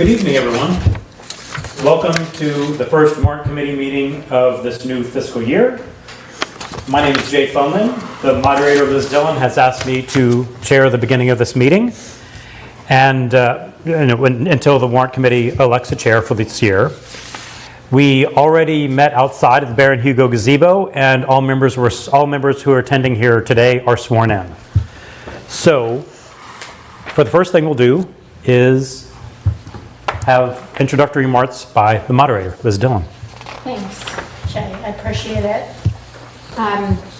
Good evening, everyone. Welcome to the first Warrant Committee meeting of this new fiscal year. My name is Jay Funlin. The moderator, Liz Dillon, has asked me to chair the beginning of this meeting and until the Warrant Committee elects a chair for this year. We already met outside of the Baron Hugo gazebo, and all members who are attending here today are sworn in. So, for the first thing we'll do is have introductory remarks by the moderator, Liz Dillon. Thanks, Jay. I appreciate it.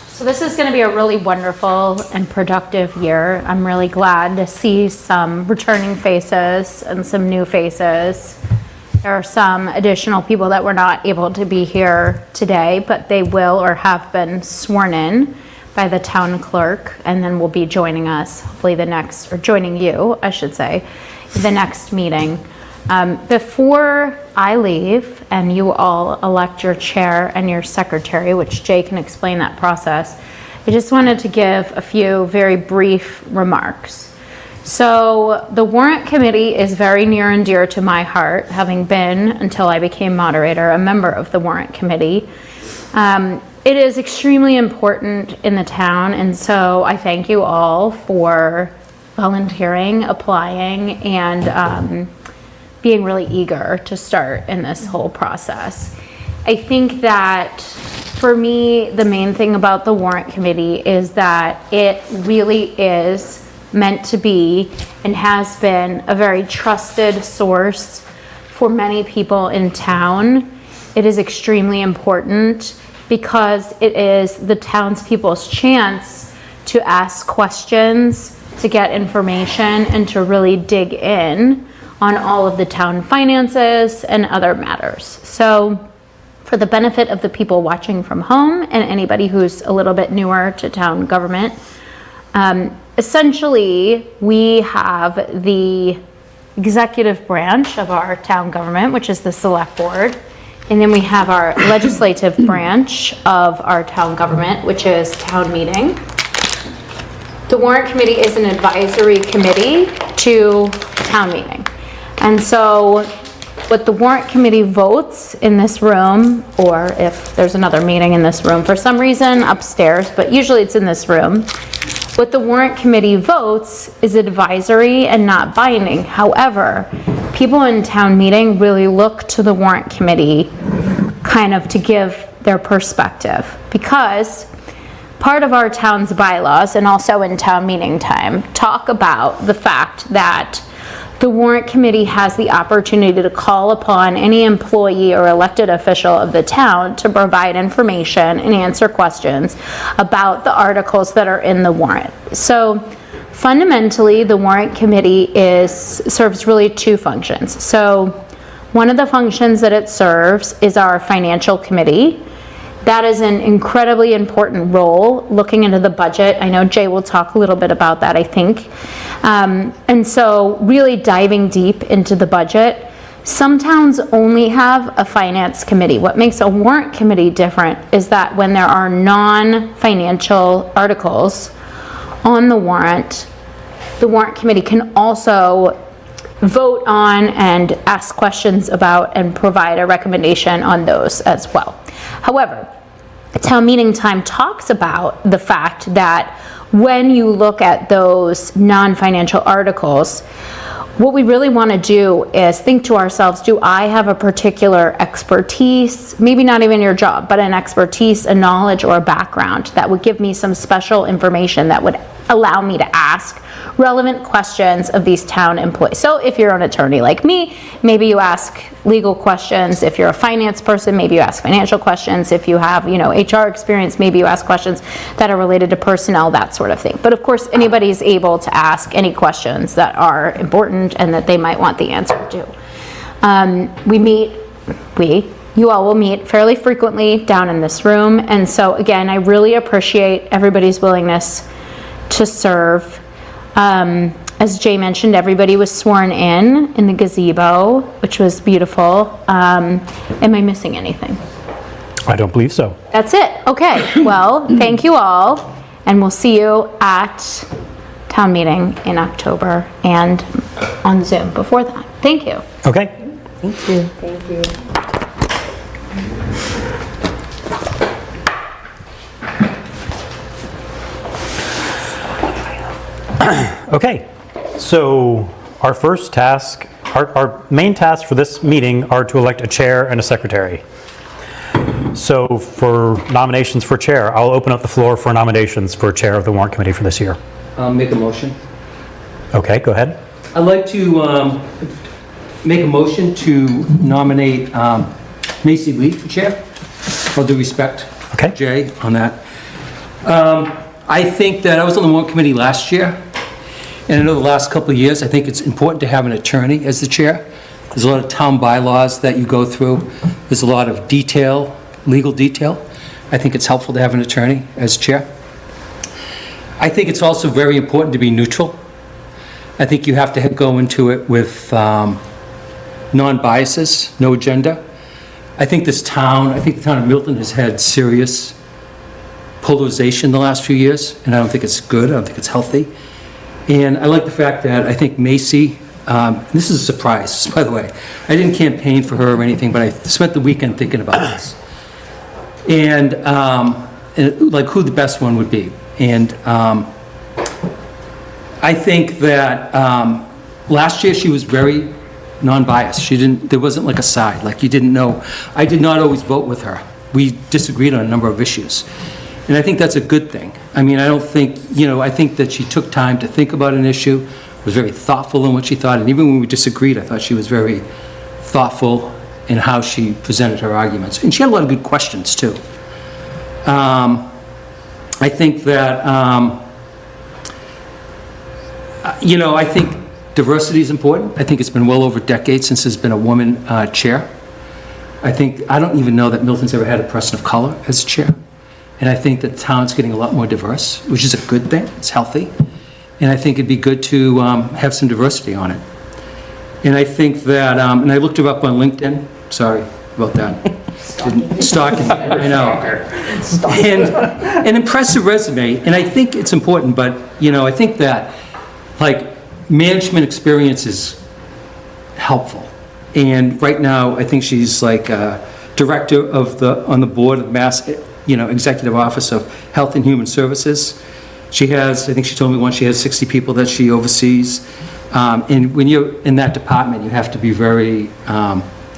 So this is going to be a really wonderful and productive year. I'm really glad to see some returning faces and some new faces. There are some additional people that were not able to be here today, but they will or have been sworn in by the town clerk, and then will be joining us, hopefully joining you, I should say, the next meeting. Before I leave and you all elect your chair and your secretary, which Jay can explain that process, I just wanted to give a few very brief remarks. So the Warrant Committee is very near and dear to my heart, having been, until I became moderator, a member of the Warrant Committee. It is extremely important in the town, and so I thank you all for volunteering, applying, and being really eager to start in this whole process. I think that for me, the main thing about the Warrant Committee is that it really is meant to be and has been a very trusted source for many people in town. It is extremely important because it is the townspeople's chance to ask questions, to get information, and to really dig in on all of the town finances and other matters. So for the benefit of the people watching from home and anybody who's a little bit newer to town government, essentially we have the executive branch of our town government, which is the select board, and then we have our legislative branch of our town government, which is town meeting. The Warrant Committee is an advisory committee to town meeting. And so what the Warrant Committee votes in this room, or if there's another meeting in this room for some reason upstairs, but usually it's in this room, what the Warrant Committee votes is advisory and not binding. However, people in town meeting really look to the Warrant Committee kind of to give their perspective, because part of our town's bylaws and also in town meeting time talk about the fact that the Warrant Committee has the opportunity to call upon any employee or elected official of the town to provide information and answer questions about the articles that are in the warrant. So fundamentally, the Warrant Committee serves really two functions. So one of the functions that it serves is our financial committee. That is an incredibly important role, looking into the budget. I know Jay will talk a little bit about that, I think. And so really diving deep into the budget. Some towns only have a finance committee. What makes a Warrant Committee different is that when there are non-financial articles on the Warrant Committee can also vote on and ask questions about and provide a recommendation on those as well. However, town meeting time talks about the fact that when you look at those non-financial articles, what we really want to do is think to ourselves, do I have a particular expertise, maybe not even your job, but an expertise, a knowledge, or a background that would give me some special information that would allow me to ask relevant questions of these town employees. So if you're an attorney like me, maybe you ask legal questions. If you're a finance person, maybe you ask financial questions. If you have, HR experience, maybe you ask questions that are related to personnel, that sort of thing. But of course, anybody is able to ask any questions that are important and that they might want the answer to. You all will meet fairly frequently down in this room. And so again, I really appreciate everybody's willingness to serve. As Jay mentioned, everybody was sworn in the gazebo, which was beautiful. Am I missing anything? I don't believe so. That's it. Okay. Well, thank you all, and we'll see you at town meeting in October and on Zoom before that. Thank you. Okay. Thank you. Thank you. Okay. So our first task, our main tasks for this meeting are to elect a chair and a secretary. So for nominations for chair, I'll open up the floor for nominations for chair of the warrant committee for this year. I'll make a motion. Okay, go ahead. I'd like to make a motion to nominate Macy Lee for chair. All due respect, Okay. Jay, on that. I think that I was on the warrant committee last year, and I know the last couple of years, I think it's important to have an attorney as the chair. There's a lot of town bylaws that you go through. There's a lot of detail, legal detail. I think it's helpful to have an attorney as chair. I think it's also very important to be neutral. I think you have to go into it with non-biases, no agenda. I think the town of Milton has had serious polarization the last few years, and I don't think it's good. I don't think it's healthy. And I like the fact that I think Macy, this is a surprise, by the way. I didn't campaign for her or anything, but I spent the weekend thinking about this. And like who the best one would be. And I think that last year she was very non-biased. There wasn't like a side, like you didn't know. I did not always vote with her. We disagreed on a number of issues. And I think that's a good thing. I mean, I think that she took time to think about an issue, was very thoughtful in what she thought, and even when we disagreed, I thought she was very thoughtful in how she presented her arguments. And she had a lot of good questions, too. I think that, I think diversity is important. I think it's been well over a decade since there's been a woman chair. I don't even know that Milton's ever had a person of color as chair. And I think that the town's getting a lot more diverse, which is a good thing. It's healthy. And I think it'd be good to have some diversity on it. And I think that, and I looked her up on LinkedIn. Sorry about that. Stalking, I know. And an impressive resume. And I think it's important, but, I think that, management experience is helpful. And right now, I think she's like director on the board of Mass, Executive Office of Health and Human Services. She has, I think she told me once, she has 60 people that she oversees. And when you're in that department, you have to be very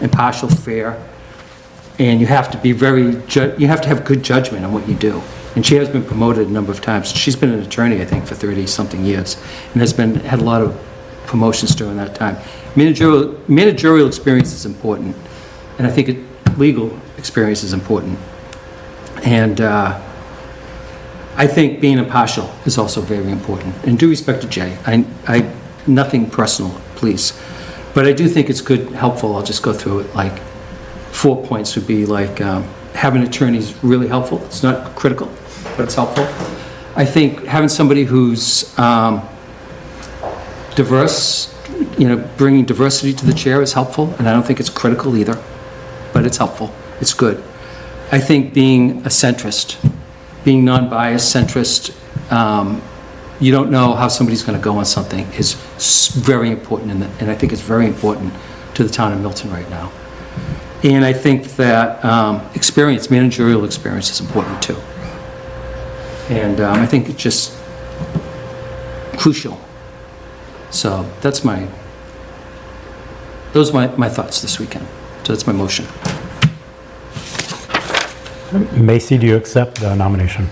impartial, fair, and you have to be you have to have good judgment on what you do. And she has been promoted a number of times. She's been an attorney, I think, for 30-something years, and had a lot of promotions during that time. Managerial experience is important, and I think legal experience is important. And I think being impartial is also very important. And due respect to Jay, nothing personal, please. But I do think it's good, helpful. I'll just go through it. 4 points would be having an attorney is really helpful. It's not critical, but it's helpful. I think having somebody who's diverse, bringing diversity to the chair is helpful, and I don't think it's critical either, but it's helpful. It's good. I think being a centrist, being non-biased, centrist, you don't know how somebody's going to go on something is very important, and I think it's very important to the town of Milton right now. And I think that managerial experience is important too. And I think it's just crucial. So those are my thoughts this weekend. So that's my motion. Macy, do you accept the nomination?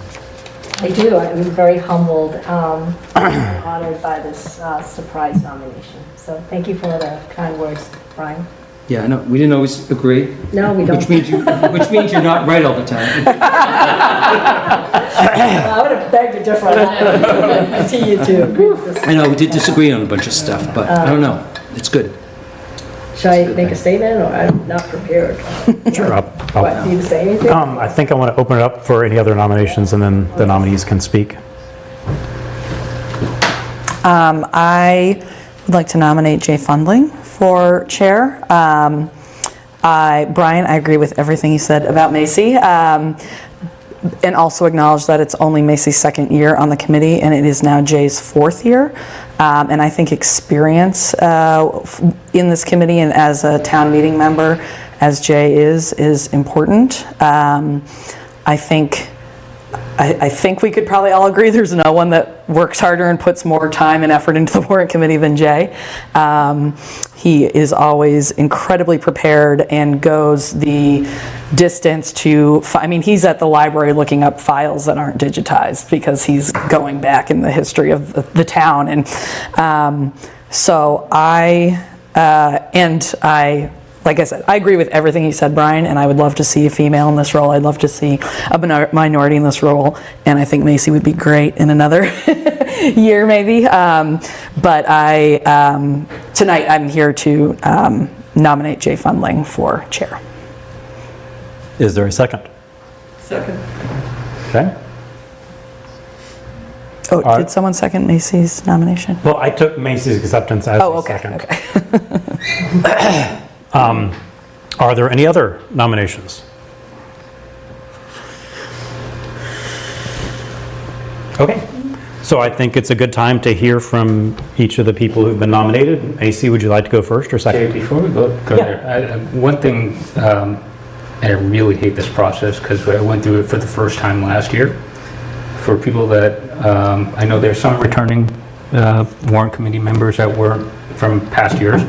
I do. I'm very humbled, honored by this surprise nomination. So thank you for the kind words, Brian. Yeah, I know. We didn't always agree. No, we don't. Which means you're not right all the time. I would have begged to differ to you too. I know, we did disagree on a bunch of stuff, but I don't know. It's good. Should I make a statement, or I'm not prepared? Sure. What, do you say anything? I think I want to open it up for any other nominations, and then the nominees can speak. I would like to nominate Jay Fundling for chair. Brian, I agree with everything you said about Macy. and also acknowledge that it's only Macy's second year on the committee, and it is now Jay's fourth year. And I think experience in this committee and as a town meeting member, as Jay is important. I think we could probably all agree there's no one that works harder and puts more time and effort into the Warrant Committee than Jay. He is always incredibly prepared and goes the distance to, he's at the library looking up files that aren't digitized because he's going back in the history of the town. And so like I said, I agree with everything you said, Brian, and I would love to see a female in this role. I'd love to see a minority in this role, and I think Macy would be great in another year maybe. But tonight I'm here to nominate Jay Fundling for chair. Is there a second? Second. Okay. Oh, did someone second Macy's nomination? Well, I took Macy's acceptance as a second. Okay. Are there any other nominations? Okay, so I think it's a good time to hear from each of the people who've been nominated. Macy, would you like to go first or second? Before we go there, one thing, I really hate this process because I went through it for the first time last year. For people that, I know there's some returning warrant committee members that were from past years.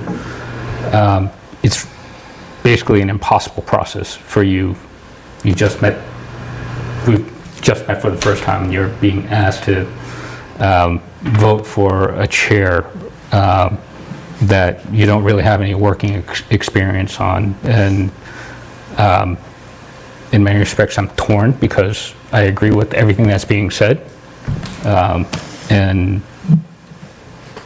It's basically an impossible process for you. We just met for the first time, and you're being asked to vote for a chair that you don't really have any working experience on. And in many respects, I'm torn because I agree with everything that's being said. And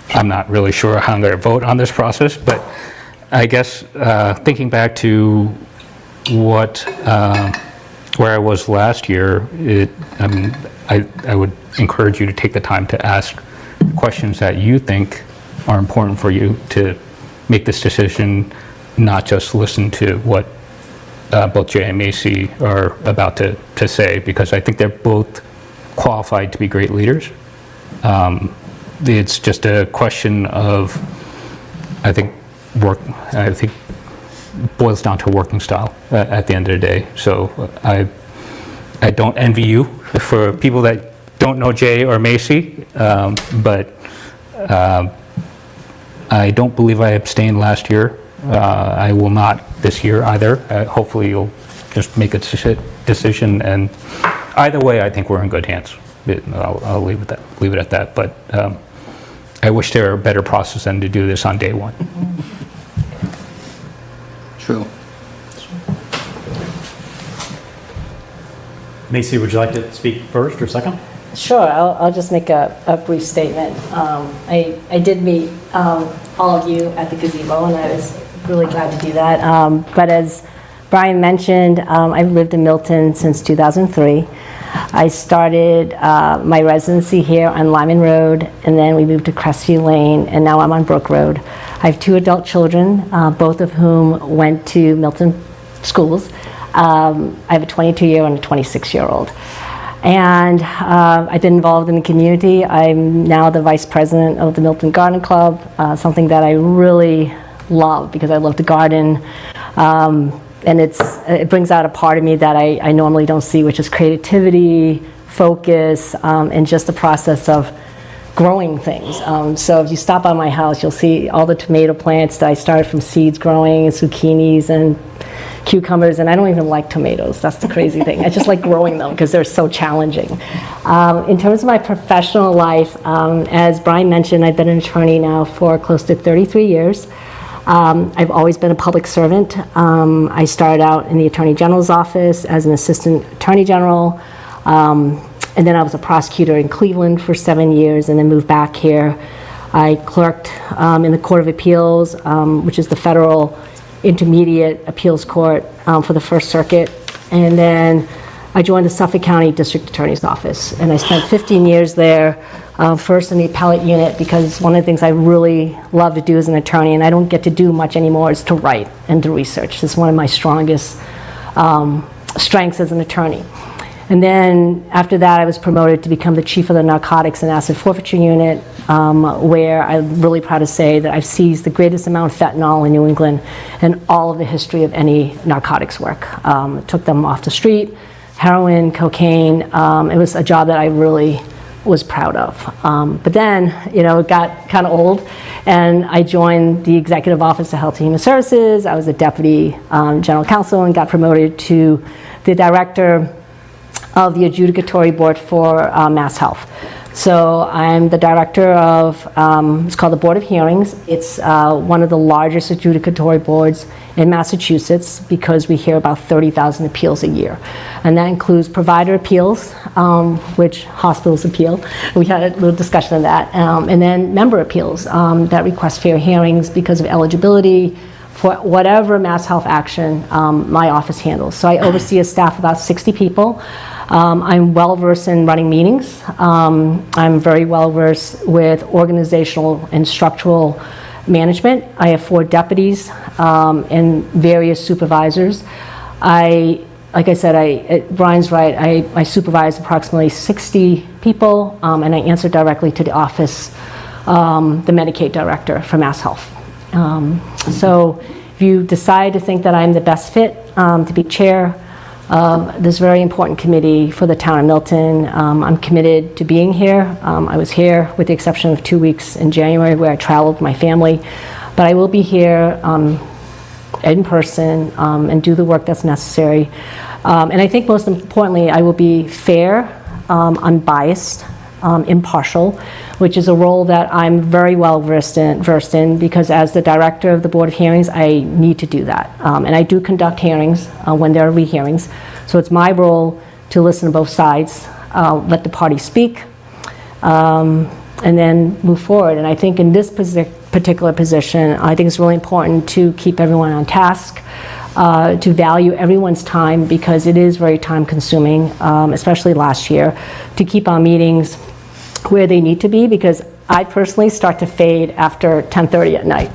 I'm not really sure how I'm going to vote on this process, but I guess thinking back to where I was last year, I would encourage you to take the time to ask questions that you think are important for you to make this decision, not just listen to what both Jay and Macy are about to say, because I think they're both qualified to be great leaders. It's just a question of, I think boils down to working style at the end of the day. So I don't envy you for people that don't know Jay or Macy, but I don't believe I abstained last year. I will not this year either. Hopefully you'll just make a decision, and either way I think we're in good hands. I'll leave it at that, but I wish there were a better process than to do this on day one. True. Macy, would you like to speak first or second? Sure, I'll just make a brief statement. I did meet all of you at the gazebo, and I was really glad to do that. But as Brian mentioned, I've lived in Milton since 2003. I started my residency here on Lyman Road, and then we moved to Crestview Lane, and now I'm on Brook Road. I have 2 adult children, both of whom went to Milton schools. I have a 22-year-old and a 26-year-old. And I've been involved in the community. I'm now the vice president of the Milton Garden Club, something that I really love because I love to garden. And it brings out a part of me that I normally don't see, which is creativity, focus, and just the process of growing things. So if you stop by my house, you'll see all the tomato plants that I started from seeds growing, and zucchinis and cucumbers, and I don't even like tomatoes. That's the crazy thing. I just like growing them because they're so challenging. In terms of my professional life, as Brian mentioned, I've been an attorney now for close to 33 years. I've always been a public servant. I started out in the Attorney General's office as an assistant attorney general, and then I was a prosecutor in Cleveland for 7 years, and then moved back here. I clerked in the Court of Appeals, which is the federal intermediate appeals court for the First Circuit, and then I joined the Suffolk County District Attorney's Office, and I spent 15 years there, first in the appellate unit, because one of the things I really love to do as an attorney, and I don't get to do much anymore, is to write and to research. It's one of my strongest strengths as an attorney. And then after that, I was promoted to become the chief of the Narcotics and Asset Forfeiture Unit, where I'm really proud to say that I've seized the greatest amount of fentanyl in New England in all of the history of any narcotics work. Took them off the street, heroin, cocaine. It was a job that I really was proud of. But then, it got kind of old, and I joined the Executive Office of Health and Human Services. I was the Deputy General Counsel and got promoted to the Director of the Adjudicatory Board for Mass Health. So I'm the director of, it's called the Board of Hearings. It's one of the largest adjudicatory boards in Massachusetts because we hear about 30,000 appeals a year. And that includes provider appeals, which hospitals appeal. We had a little discussion of that. And then member appeals that request fair hearings because of eligibility for whatever mass health action my office handles. So I oversee a staff of about 60 people. I'm well versed in running meetings. I'm very well versed with organizational and structural management. I have 4 deputies and various supervisors. Like I said, Brian's right, I supervise approximately 60 people, and I answer directly to the office, the Medicaid director for Mass Health. So if you decide to think that I'm the best fit to be chair of this very important committee for the town of Milton, I'm committed to being here. I was here with the exception of 2 weeks in January where I traveled with my family, but I will be here in person and do the work that's necessary. And I think most importantly, I will be fair, unbiased, impartial, which is a role that I'm very well versed in because as the director of the Board of Hearings, I need to do that. And I do conduct hearings when there are rehearings. So it's my role to listen to both sides, let the parties speak, and then move forward. And I think in this particular position, I think it's really important to keep everyone on task, to value everyone's time because it is very time consuming, especially last year, to keep our meetings where they need to be because I personally start to fade after 10:30 at night.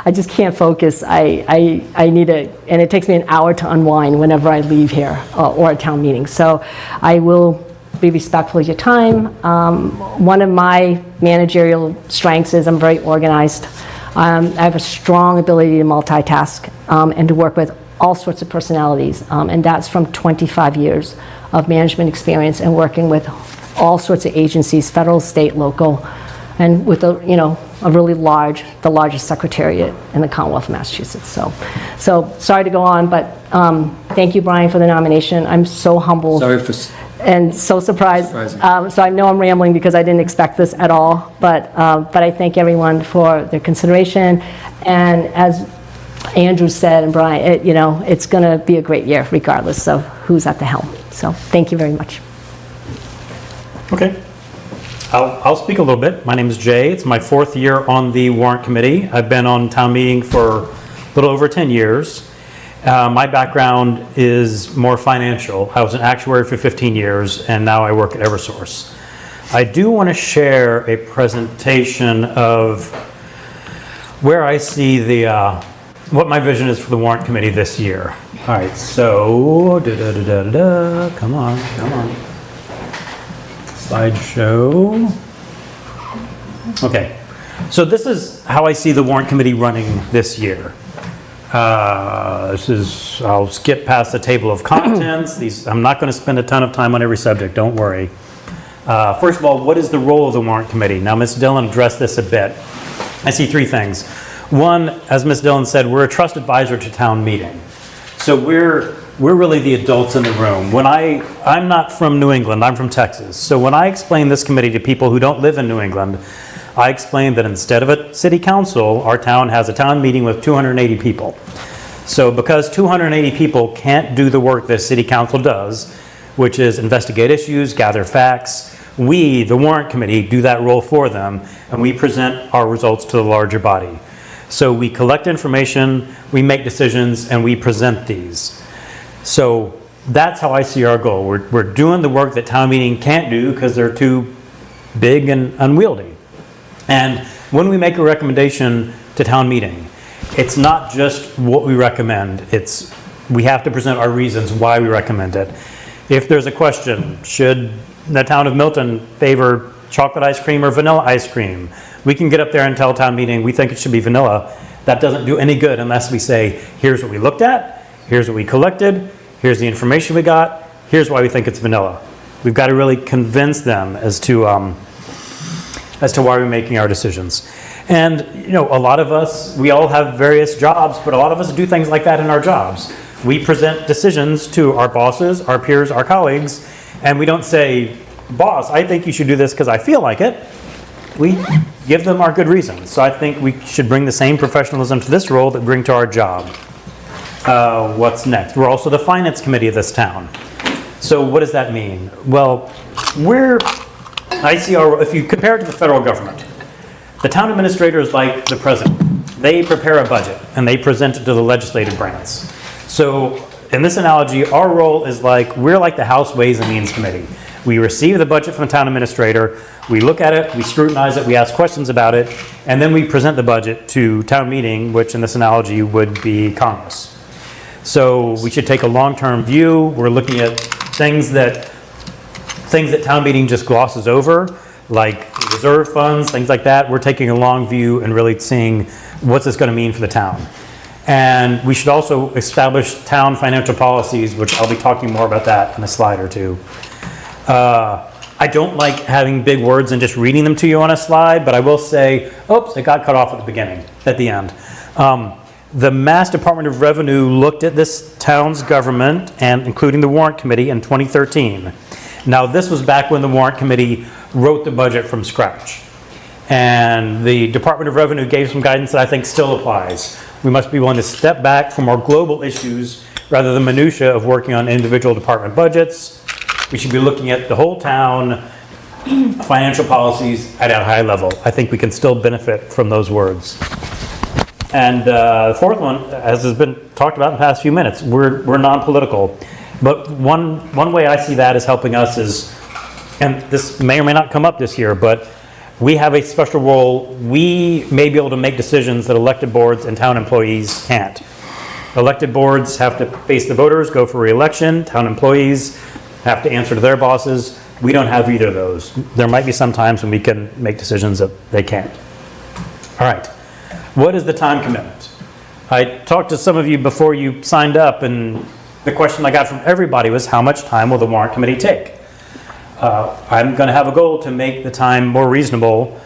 I just can't focus. I need and it takes me an hour to unwind whenever I leave here or a town meeting. So I will be respectful of your time. One of my managerial strengths is I'm very organized. I have a strong ability to multitask and to work with all sorts of personalities, and that's from 25 years of management experience and working with all sorts of agencies, federal, state, local, and with the largest secretariat in the Commonwealth of Massachusetts. So sorry to go on, but thank you, Brian, for the nomination. I'm so humbled. Sorry for... And so surprised. Surprising. So I know I'm rambling because I didn't expect this at all, but I thank everyone for their consideration. And as Andrew said, and Brian, it's going to be a great year regardless of who's at the helm. So thank you very much. Okay. I'll speak a little bit. My name is Jay. It's my 4th year on the Warrant Committee. I've been on town meeting for a little over 10 years. My background is more financial. I was an actuary for 15 years, and now I work at Eversource. I do want to share a presentation of where I see what my vision is for the Warrant Committee this year. All right, so, come on. Slideshow. Okay, so this is how I see the Warrant Committee running this year. I'll skip past the table of contents. I'm not going to spend a ton of time on every subject, don't worry. First of all, what is the role of the Warrant Committee? Now, Ms. Dillon addressed this a bit. I see 3 things. One, as Ms. Dillon said, we're a trust advisor to town meeting. So we're really the adults in the room. I'm not from New England, I'm from Texas. So when I explain this committee to people who don't live in New England, I explain that instead of a city council, our town has a town meeting with 280 people. So because 280 people can't do the work that city council does, which is investigate issues, gather facts, we, the Warrant Committee, do that role for them, and we present our results to the larger body. So we collect information, we make decisions, and we present these. So that's how I see our goal. We're doing the work that town meeting can't do because they're too big and unwieldy. And when we make a recommendation to town meeting, it's not just what we recommend. We have to present our reasons why we recommend it. If there's a question, should the town of Milton favor chocolate ice cream or vanilla ice cream? We can get up there and tell town meeting, we think it should be vanilla. That doesn't do any good unless we say, here's what we looked at, here's what we collected, here's the information we got, here's why we think it's vanilla. We've got to really convince them as to why we're making our decisions. And, you know, a lot of us, we all have various jobs, but a lot of us do things like that in our jobs. We present decisions to our bosses, our peers, our colleagues, and we don't say, boss, I think you should do this because I feel like it. We give them our good reasons. So I think we should bring the same professionalism to this role that we bring to our job. What's next? We're also the finance committee of this town. So what does that mean? Well, if you compare it to the federal government, the town administrator is like the president. They prepare a budget and they present it to the legislative branch. So in this analogy, our role is we're like the House Ways and Means Committee. We receive the budget from the town administrator, we look at it, we scrutinize it, we ask questions about it, and then we present the budget to town meeting, which in this analogy would be Congress. So we should take a long-term view. We're looking at things that town meeting just glosses over, like reserve funds, things like that. We're taking a long view and really seeing what's this going to mean for the town. And we should also establish town financial policies, which I'll be talking more about that in a slide or two. I don't like having big words and just reading them to you on a slide, but I will say, oops, it got cut off at the end. The Mass Department of Revenue looked at this town's government, and including the Warrant Committee, in 2013. Now, this was back when the Warrant Committee wrote the budget from scratch. And the Department of Revenue gave some guidance that I think still applies. We must be willing to step back from our global issues rather than minutia of working on individual department budgets. We should be looking at the whole town, financial policies at a high level. I think we can still benefit from those words. And the fourth one, as has been talked about in the past few minutes, we're non-political. But one way I see that as helping us is, and this may or may not come up this year, but we have a special role. We may be able to make decisions that elected boards and town employees can't. Elected boards have to face the voters, go for re-election. Town employees have to answer to their bosses. We don't have either of those. There might be some times when we can make decisions that they can't. All right. What is the time commitment? I talked to some of you before you signed up, and the question I got from everybody was, how much time will the Warrant Committee take? I'm going to have a goal to make the time more reasonable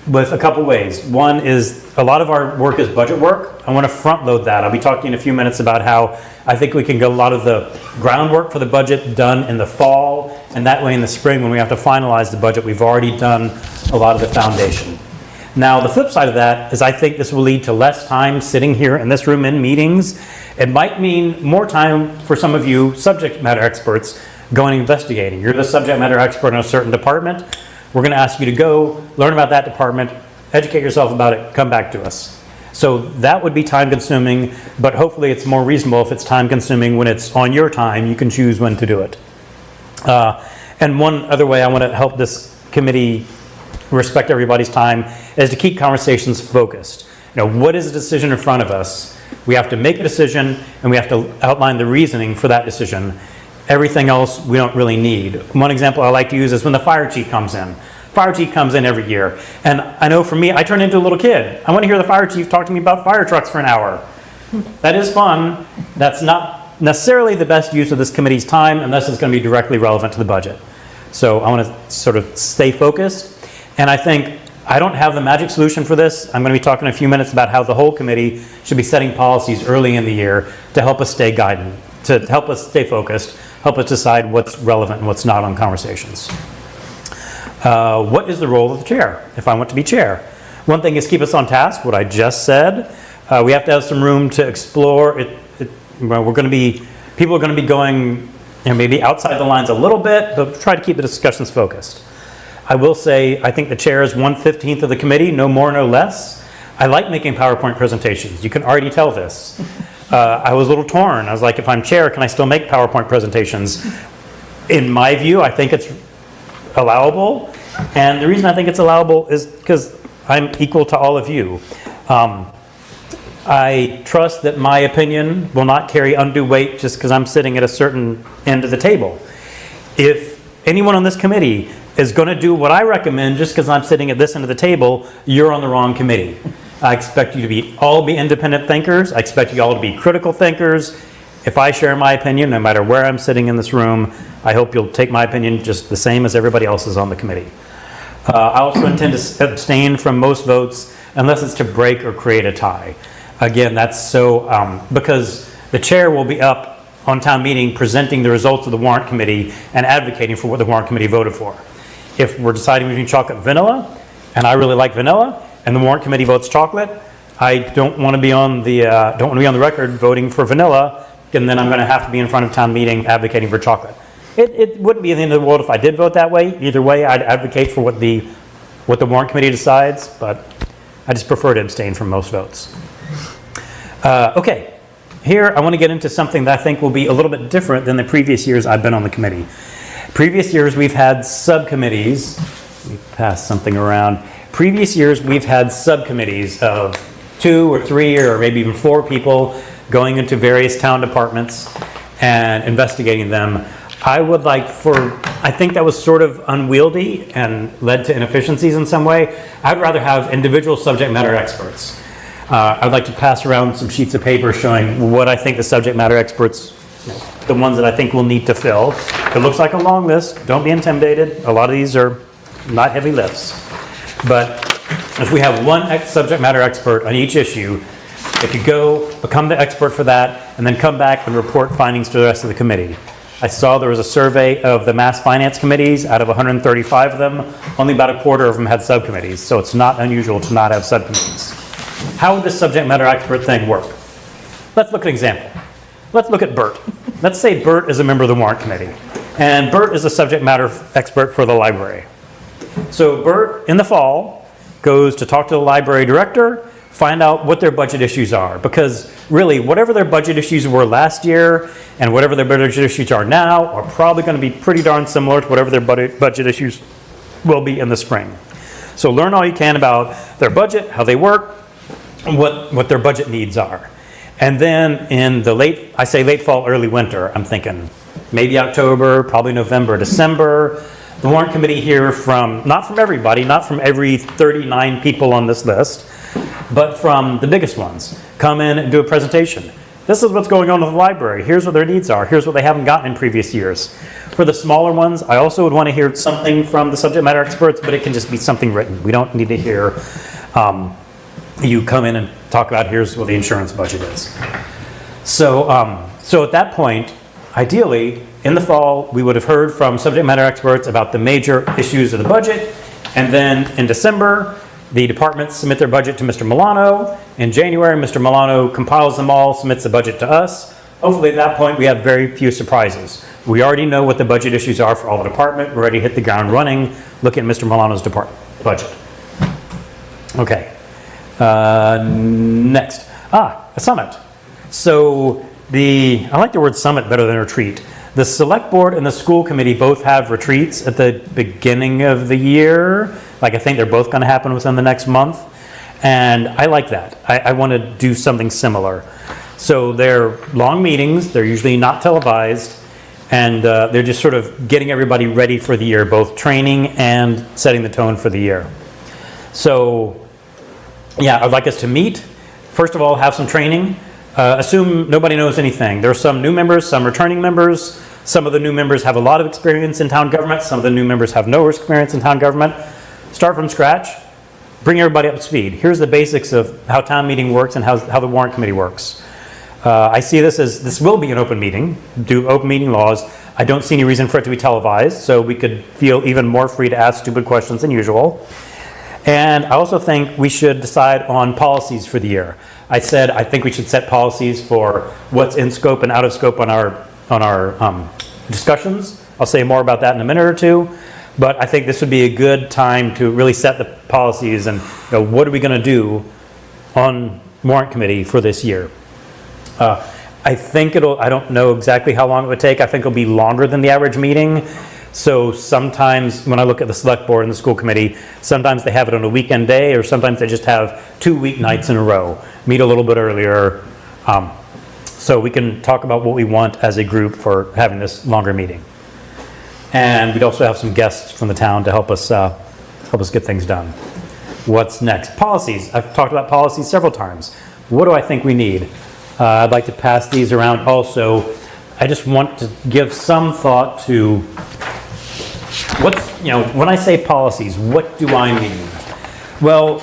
with a couple ways. One is a lot of our work is budget work. I want to front load that. I'll be talking in a few minutes about how I think we can get a lot of the groundwork for the budget done in the fall, and that way in the spring when we have to finalize the budget, we've already done a lot of the foundation. Now, the flip side of that is I think this will lead to less time sitting here in this room in meetings. It might mean more time for some of you subject matter experts going investigating. You're the subject matter expert in a certain department. We're going to ask you to go learn about that department, educate yourself about it, come back to us. So that would be time consuming, but hopefully it's more reasonable if it's time consuming when it's on your time. You can choose when to do it. And one other way I want to help this committee respect everybody's time is to keep conversations focused. You know, what is the decision in front of us? We have to make a decision and we have to outline the reasoning for that decision. Everything else we don't really need. One example I like to use is when the fire chief comes in. Fire chief comes in every year. And I know for me, I turn into a little kid. I want to hear the fire chief talk to me about fire trucks for an hour. That is fun. That's not necessarily the best use of this committee's time unless it's going to be directly relevant to the budget. So I want to sort of stay focused. And I think I don't have the magic solution for this. I'm going to be talking in a few minutes about how the whole committee should be setting policies early in the year to help us stay guided, to help us stay focused, help us decide what's relevant and what's not on conversations. What is the role of the chair if I want to be chair? One thing is keep us on task, what I just said. We have to have some room to explore. People are going to be going maybe outside the lines a little bit, but try to keep the discussions focused. I will say, I think the chair is 1/15 of the committee, no more, no less. I like making PowerPoint presentations. You can already tell this. I was a little torn. I was like, if I'm chair, can I still make PowerPoint presentations? In my view, I think it's allowable. And the reason I think it's allowable is because I'm equal to all of you. I trust that my opinion will not carry undue weight just because I'm sitting at a certain end of the table. If anyone on this committee is going to do what I recommend just because I'm sitting at this end of the table, you're on the wrong committee. I expect you to all be independent thinkers. I expect you all to be critical thinkers. If I share my opinion, no matter where I'm sitting in this room, I hope you'll take my opinion just the same as everybody else's on the committee. I also intend to abstain from most votes unless it's to break or create a tie. Again, that's so, because the chair will be up on town meeting presenting the results of the warrant committee and advocating for what the warrant committee voted for. If we're deciding between chocolate and vanilla, and I really like vanilla, and the warrant committee votes chocolate, I don't want to be on the record voting for vanilla, and then I'm going to have to be in front of town meeting advocating for chocolate. It wouldn't be the end of the world if I did vote that way. Either way, I'd advocate for what the warrant committee decides, but I just prefer to abstain from most votes. Okay, here I want to get into something that I think will be a little bit different than the previous years I've been on the committee. Previous years we've had subcommittees. Let me pass something around. Previous years we've had subcommittees of 2 or 3 or maybe even 4 people going into various town departments and investigating them. I think that was sort of unwieldy and led to inefficiencies in some way. I'd rather have individual subject matter experts. I'd like to pass around some sheets of paper showing what I think the subject matter experts, the ones that I think we'll need to fill. It looks like a long list. Don't be intimidated. A lot of these are not heavy lifts. But if we have one subject matter expert on each issue, they could go become the expert for that and then come back and report findings to the rest of the committee. I saw there was a survey of the mass finance committees. Out of 135 of them, only about a quarter of them had subcommittees. So it's not unusual to not have subcommittees. How would this subject matter expert thing work? Let's look at an example. Let's look at Bert. Let's say Bert is a member of the warrant committee. And Bert is a subject matter expert for the library. So Bert, in the fall, goes to talk to the library director, find out what their budget issues are. Because really, whatever their budget issues were last year and whatever their budget issues are now are probably going to be pretty darn similar to whatever their budget issues will be in the spring. So learn all you can about their budget, how they work, and what their budget needs are. And then in the late fall, early winter, I'm thinking maybe October, probably November, December, the warrant committee hear from, not from everybody, not from every 39 people on this list, but from the biggest ones. Come in and do a presentation. This is what's going on with the library. Here's what their needs are. Here's what they haven't gotten in previous years. For the smaller ones, I also would want to hear something from the subject matter experts, but it can just be something written. We don't need to hear you come in and talk about here's what the insurance budget is. So at that point, ideally, in the fall, we would have heard from subject matter experts about the major issues of the budget, and then in December, the departments submit their budget to Mr. Milano. In January, Mr. Milano compiles them all, submits the budget to us. Hopefully at that point, we have very few surprises. We already know what the budget issues are for all the department. We're ready to hit the ground running. Look at Mr. Milano's budget. Okay. Next. A summit. So I like the word summit better than retreat. The select board and the school committee both have retreats at the beginning of the year. Like I think they're both going to happen within the next month. And I like that. I want to do something similar. So they're long meetings. They're usually not televised. And they're just sort of getting everybody ready for the year, both training and setting the tone for the year. So yeah, I'd like us to meet. First of all, have some training. Assume nobody knows anything. There are some new members, some returning members. Some of the new members have a lot of experience in town government. Some of the new members have no experience in town government. Start from scratch. Bring everybody up to speed. Here's the basics of how town meeting works and how the warrant committee works. I see this will be an open meeting, do open meeting laws. I don't see any reason for it to be televised, so we could feel even more free to ask stupid questions than usual. And I also think we should decide on policies for the year. I said I think we should set policies for what's in scope and out of scope on our discussions. I'll say more about that in a minute or two. But I think this would be a good time to really set the policies and what are we going to do on warrant committee for this year. I think I don't know exactly how long it would take. I think it'll be longer than the average meeting. So sometimes when I look at the select board and the school committee, sometimes they have it on a weekend day, or sometimes they just have 2 weeknights in a row, meet a little bit earlier. So we can talk about what we want as a group for having this longer meeting. And we'd also have some guests from the town to help us get things done. What's next? Policies. I've talked about policies several times. What do I think we need? I'd like to pass these around also. I just want to give some thought to when I say policies, what do I mean? Well,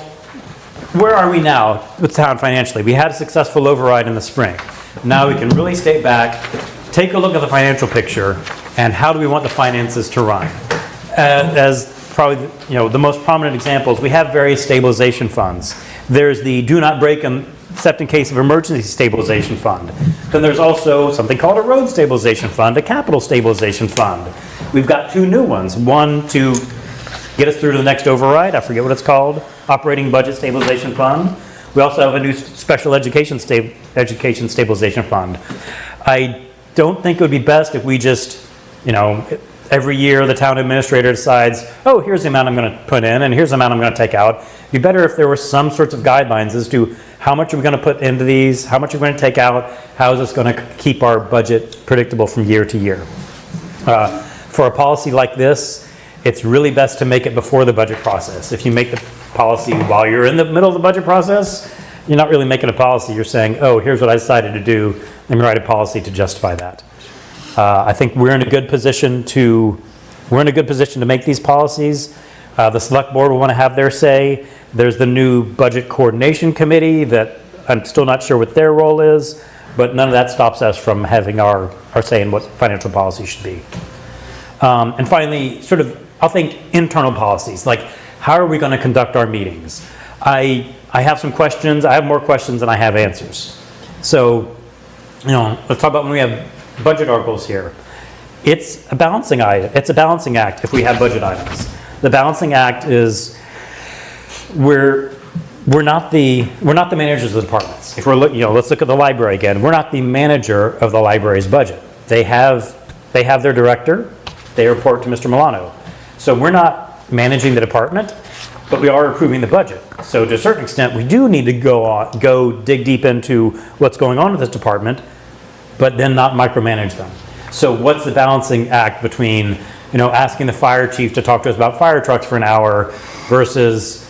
where are we now with town financially? We had a successful override in the spring. Now we can really stay back, take a look at the financial picture, and how do we want the finances to run? As probably the most prominent examples, we have various stabilization funds. There's the do not break except in case of emergency stabilization fund. Then there's also something called a road stabilization fund, a capital stabilization fund. We've got 2 new ones. One to get us through to the next override, I forget what it's called, operating budget stabilization fund. We also have a new special education stabilization fund. I don't think it would be best if we just, every year the town administrator decides, oh, here's the amount I'm going to put in and here's the amount I'm going to take out. It'd be better if there were some sorts of guidelines as to how much are we going to put into these, how much are we going to take out, how is this going to keep our budget predictable from year to year. For a policy like this, it's really best to make it before the budget process. If you make the policy while you're in the middle of the budget process, you're not really making a policy. You're saying, oh, here's what I decided to do. Let me write a policy to justify that. I think we're in a good position to make these policies. The select board will want to have their say. There's the new budget coordination committee that I'm still not sure what their role is, but none of that stops us from having our say in what financial policy should be. And finally, I'll think internal policies, like how are we going to conduct our meetings? I have some questions. I have more questions than I have answers. So, let's talk about when we have budget articles here. It's a balancing item. It's a balancing act if we have budget items. The balancing act is we're not the managers of the departments. If we're let's look at the library again. We're not the manager of the library's budget. They have their director. They report to Mr. Milano. So we're not managing the department, but we are approving the budget. So to a certain extent, we do need to go dig deep into what's going on with this department, but then not micromanage them. So what's the balancing act between, asking the fire chief to talk to us about fire trucks for an hour versus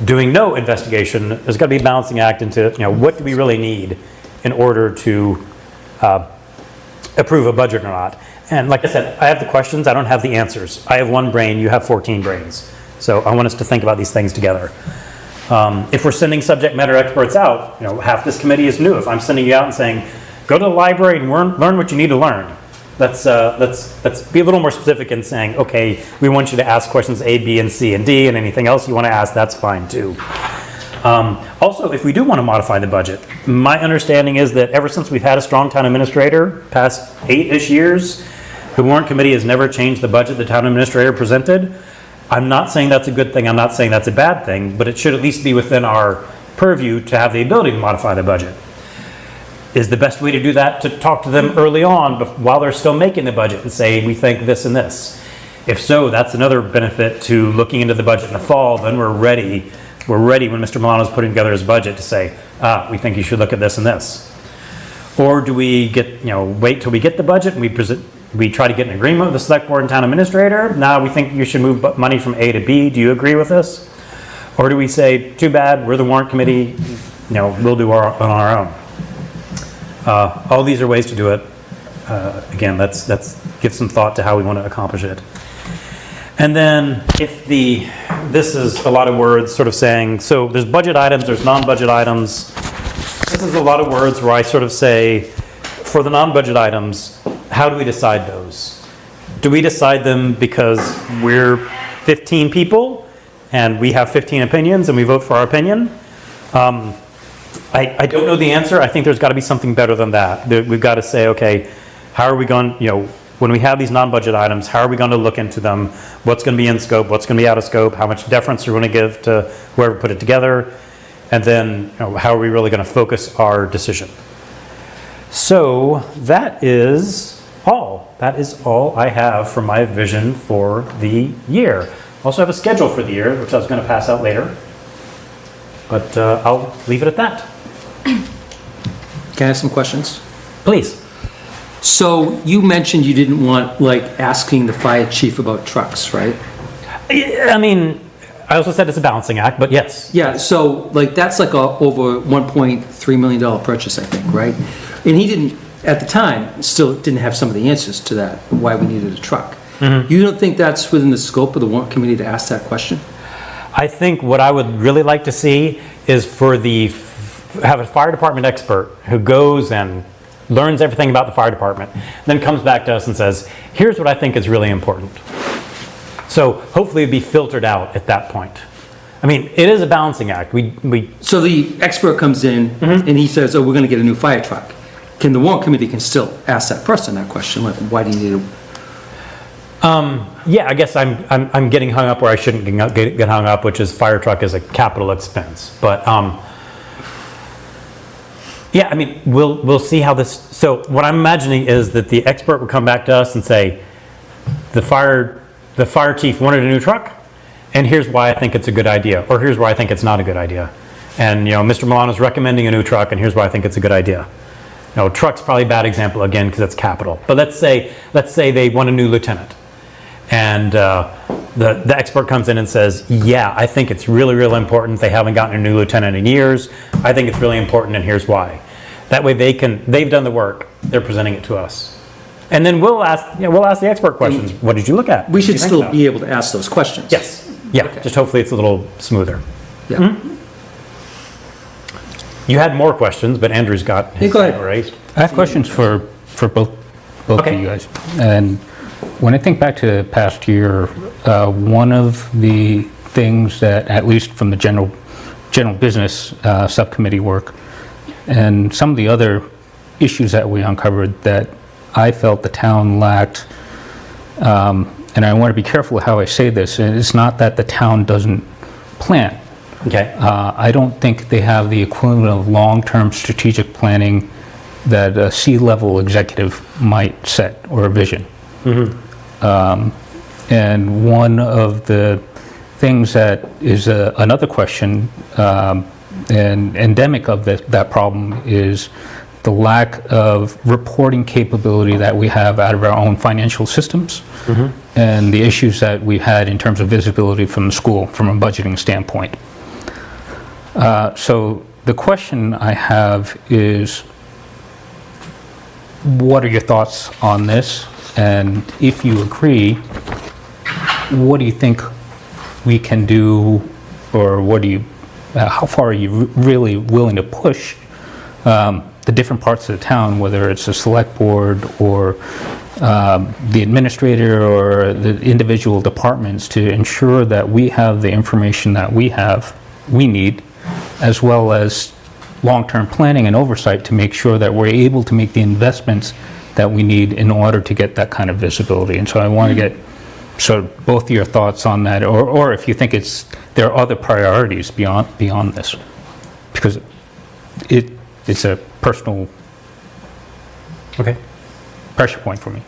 doing no investigation? There's got to be a balancing act into, what do we really need in order to approve a budget or not? And like I said, I have the questions, I don't have the answers. I have one brain, you have 14 brains. So I want us to think about these things together. If we're sending subject matter experts out, half this committee is new. If I'm sending you out and saying, go to the library and learn what you need to learn, let's be a little more specific in saying, okay, we want you to ask questions A, B, and C, and D, and anything else you want to ask, that's fine too. Also, if we do want to modify the budget, my understanding is that ever since we've had a strong town administrator, past 8-ish years, the warrant committee has never changed the budget the town administrator presented. I'm not saying that's a good thing, I'm not saying that's a bad thing, but it should at least be within our purview to have the ability to modify the budget. Is the best way to do that to talk to them early on while they're still making the budget and say, we think this and this? If so, that's another benefit to looking into the budget in the fall. Then we're ready when Mr. Milano's putting together his budget to say, we think you should look at this and this. Or do we wait till we get the budget and we try to get an agreement with the select board and town administrator? Now we think you should move money from A to B. Do you agree with this? Or do we say, too bad, we're the warrant committee, we'll do on our own? All these are ways to do it. Again, let's give some thought to how we want to accomplish it. And then this is a lot of words sort of saying, so there's budget items, there's non-budget items. This is a lot of words where I sort of say, for the non-budget items, how do we decide those? Do we decide them because we're 15 people and we have 15 opinions and we vote for our opinion? I don't know the answer. I think there's got to be something better than that. We've got to say, okay, how are we going, when we have these non-budget items, how are we going to look into them? What's going to be in scope? What's going to be out of scope? How much deference are we going to give to whoever put it together? And then how are we really going to focus our decision? So that is all. That is all I have for my vision for the year. Also have a schedule for the year, which I was going to pass out later. But I'll leave it at that. Can I ask some questions? Please. So you mentioned you didn't want, like, asking the fire chief about trucks, right? I mean, I also said it's a balancing act, but yes. Yeah, so, like, that's like a over $1.3 million purchase, I think, right? And he didn't, at the time, still didn't have some of the answers to that, why we needed a truck. You don't think that's within the scope of the warrant committee to ask that question? I think what I would really like to see is for have a fire department expert who goes and learns everything about the fire department, then comes back to us and says, here's what I think is really important. So hopefully it'd be filtered out at that point. I mean, it is a balancing act. So the expert comes in and he says, oh, we're gonna get a new fire truck. Can the warrant committee can still ask that person that question, like, why do you need a... Yeah, I guess I'm getting hung up where I shouldn't get hung up, which is fire truck is a capital expense. But yeah, I mean, we'll see how this. So what I'm imagining is that the expert would come back to us and say, the fire chief wanted a new truck, and here's why I think it's a good idea, or here's why I think it's not a good idea. And Mr. Milano's recommending a new truck, and here's why I think it's a good idea. Truck's probably a bad example again because it's capital. But let's say they want a new lieutenant. And the expert comes in and says, yeah, I think it's really, really important. They haven't gotten a new lieutenant in years. I think it's really important, and here's why. That way they've done the work. They're presenting it to us. And then we'll ask the expert questions. What did you look at? We should still be able to ask those questions. Yes. Yeah, Okay. just hopefully it's a little smoother. Yeah. You had more questions, but Andrew's got his go ahead. hand raised. I have questions for both Okay. of you guys. And when I think back to the past year, one of the things that, at least from the general business subcommittee work, and some of the other issues that we uncovered that I felt the town lacked, and I want to be careful how I say this, and it's not that the town doesn't plan. Okay. I don't think they have the equivalent of long-term strategic planning that a C-level executive might set, or a vision. And one of the things that is another question, and endemic of that problem, is the lack of reporting capability that we have out of our own financial systems, and the issues that we've had in terms of visibility from the school, from a budgeting standpoint. So the question I have is, what are your thoughts on this? And if you agree, what do you think we can do, or how far are you really willing to push the different parts of the town, whether it's the select board or the administrator or the individual departments, to ensure that we have the information that we need, as well as long-term planning and oversight to make sure that we're able to make the investments that we need in order to get that kind of visibility. And so I want to get sort of both of your thoughts on that, or if you think there are other priorities beyond this, because it's a personal pressure point for me.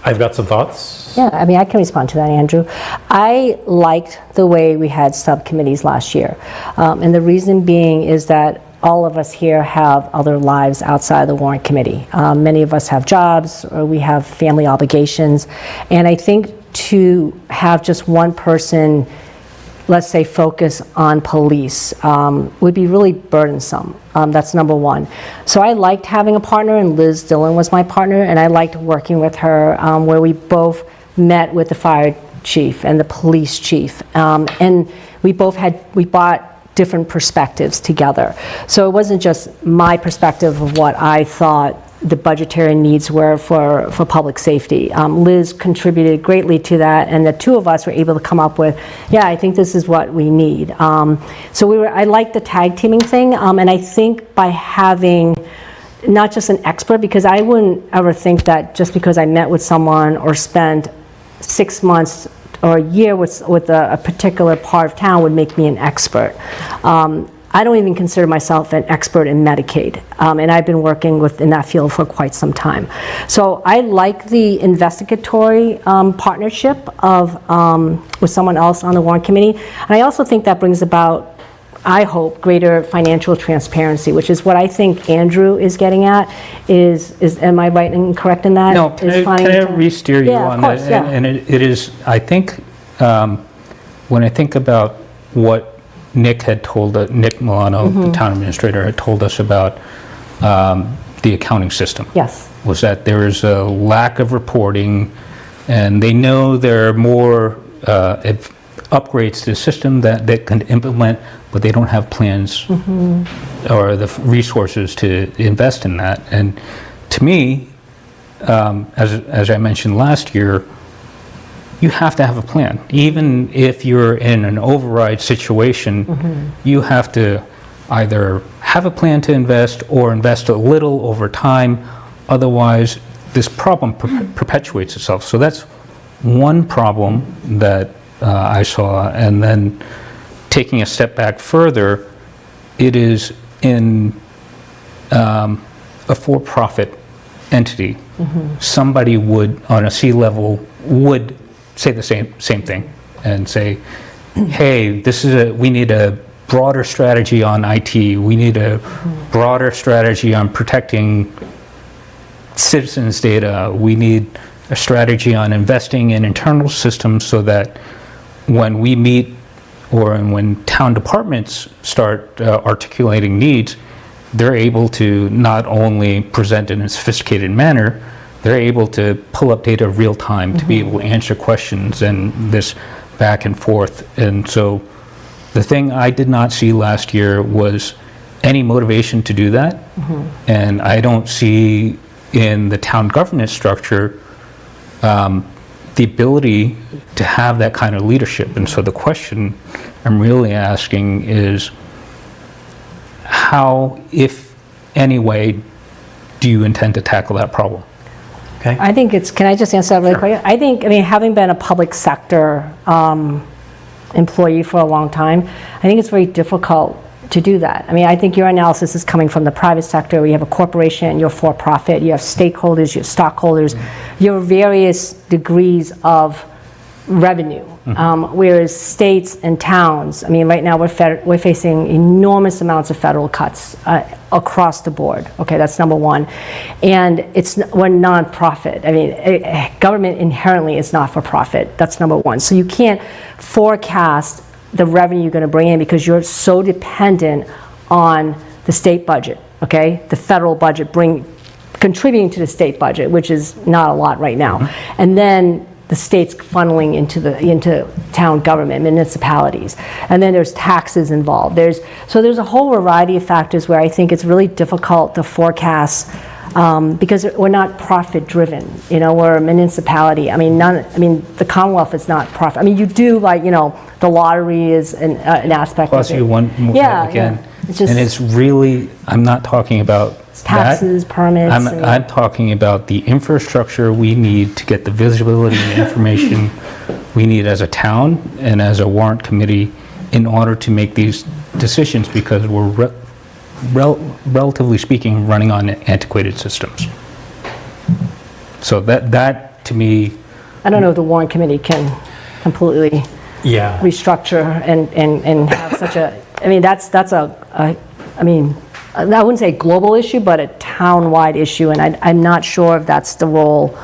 I've got some thoughts. Yeah, I mean, I can respond to that, Andrew. I liked the way we had subcommittees last year. And the reason being is that all of us here have other lives outside the warrant committee. Many of us have jobs, or we have family obligations. And I think to have just one person, let's say, focus on police would be really burdensome. That's number one. So I liked having a partner, and Liz Dillon was my partner, and I liked working with her, where we both met with the fire chief and the police chief. And we brought different perspectives together. So it wasn't just my perspective of what I thought the budgetary needs were for public safety. Liz contributed greatly to that, and the two of us were able to come up with, yeah, I think this is what we need. So I like the tag teaming thing, and I think by having not just an expert, because I wouldn't ever think that just because I met with someone or spent 6 months or a year with a particular part of town would make me an expert. I don't even consider myself an expert in Medicaid, and I've been working in that field for quite some time. So I like the investigatory partnership with someone else on the Warrant Committee, and I also think that brings about, I hope, greater financial transparency, which is what I think Andrew is getting at. Am I right and correct in that? No, can I re-steer you on that? Yeah. And it is, I think, when I think about what Nick Milano, the town administrator, had told us about the accounting system. Yes. Was that there is a lack of reporting, and they know there are more upgrades to the system that they can implement, but they don't have plans or the resources to invest in that. And to me, as I mentioned last year, you have to have a plan. Even if you're in an override situation, you have to either have a plan to invest or invest a little over time. Otherwise, this problem perpetuates itself. So that's one problem that I saw. And then taking a step back further, it is in a for-profit entity. Somebody would, on a C level, would say the same thing and say, hey, we need a broader strategy on IT. We need a broader strategy on protecting citizens' data. We need a strategy on investing in internal systems so that when we meet or when town departments start articulating needs, they're able to not only present in a sophisticated manner, they're able to pull up data real time to be able to answer questions and this back and forth. And so the thing I did not see last year was any motivation to do that. And I don't see in the town governance structure the ability to have that kind of leadership. And so the question I'm really asking is, how, if any way, do you intend to tackle that problem? Okay. I think can I just answer that really quick? I mean, having been a public sector employee for a long time, I think it's very difficult to do that. I mean, I think your analysis is coming from the private sector, where you have a corporation, you're for-profit, you have stakeholders, you have stockholders, you have various degrees of revenue. Whereas states and towns, I mean, right now we're facing enormous amounts of federal cuts across the board. Okay, that's number one. And we're nonprofit. I mean, government inherently is not for profit. That's number one. So you can't forecast the revenue you're going to bring in because you're so dependent on the state budget. Okay, the federal budget contributing to the state budget, which is not a lot right now, and then the state's funneling into town government, municipalities, and then there's taxes involved. There's a whole variety of factors where I think it's really difficult to forecast because we're not profit driven. You know, we're a municipality. I mean, the Commonwealth is not profit. I mean, you do the lottery is an aspect. Plus, of it. you want more again. Yeah. It's just, and it's really, I'm not talking about taxes, permits. I'm talking about the infrastructure we need to get the visibility and information we need as a town and as a warrant committee in order to make these decisions, because we're relatively speaking running on antiquated systems. So that to me, I don't know if the warrant committee can completely restructure and have such a, I mean, I wouldn't say a global issue, but a town-wide issue, and I'm not sure if that's the role.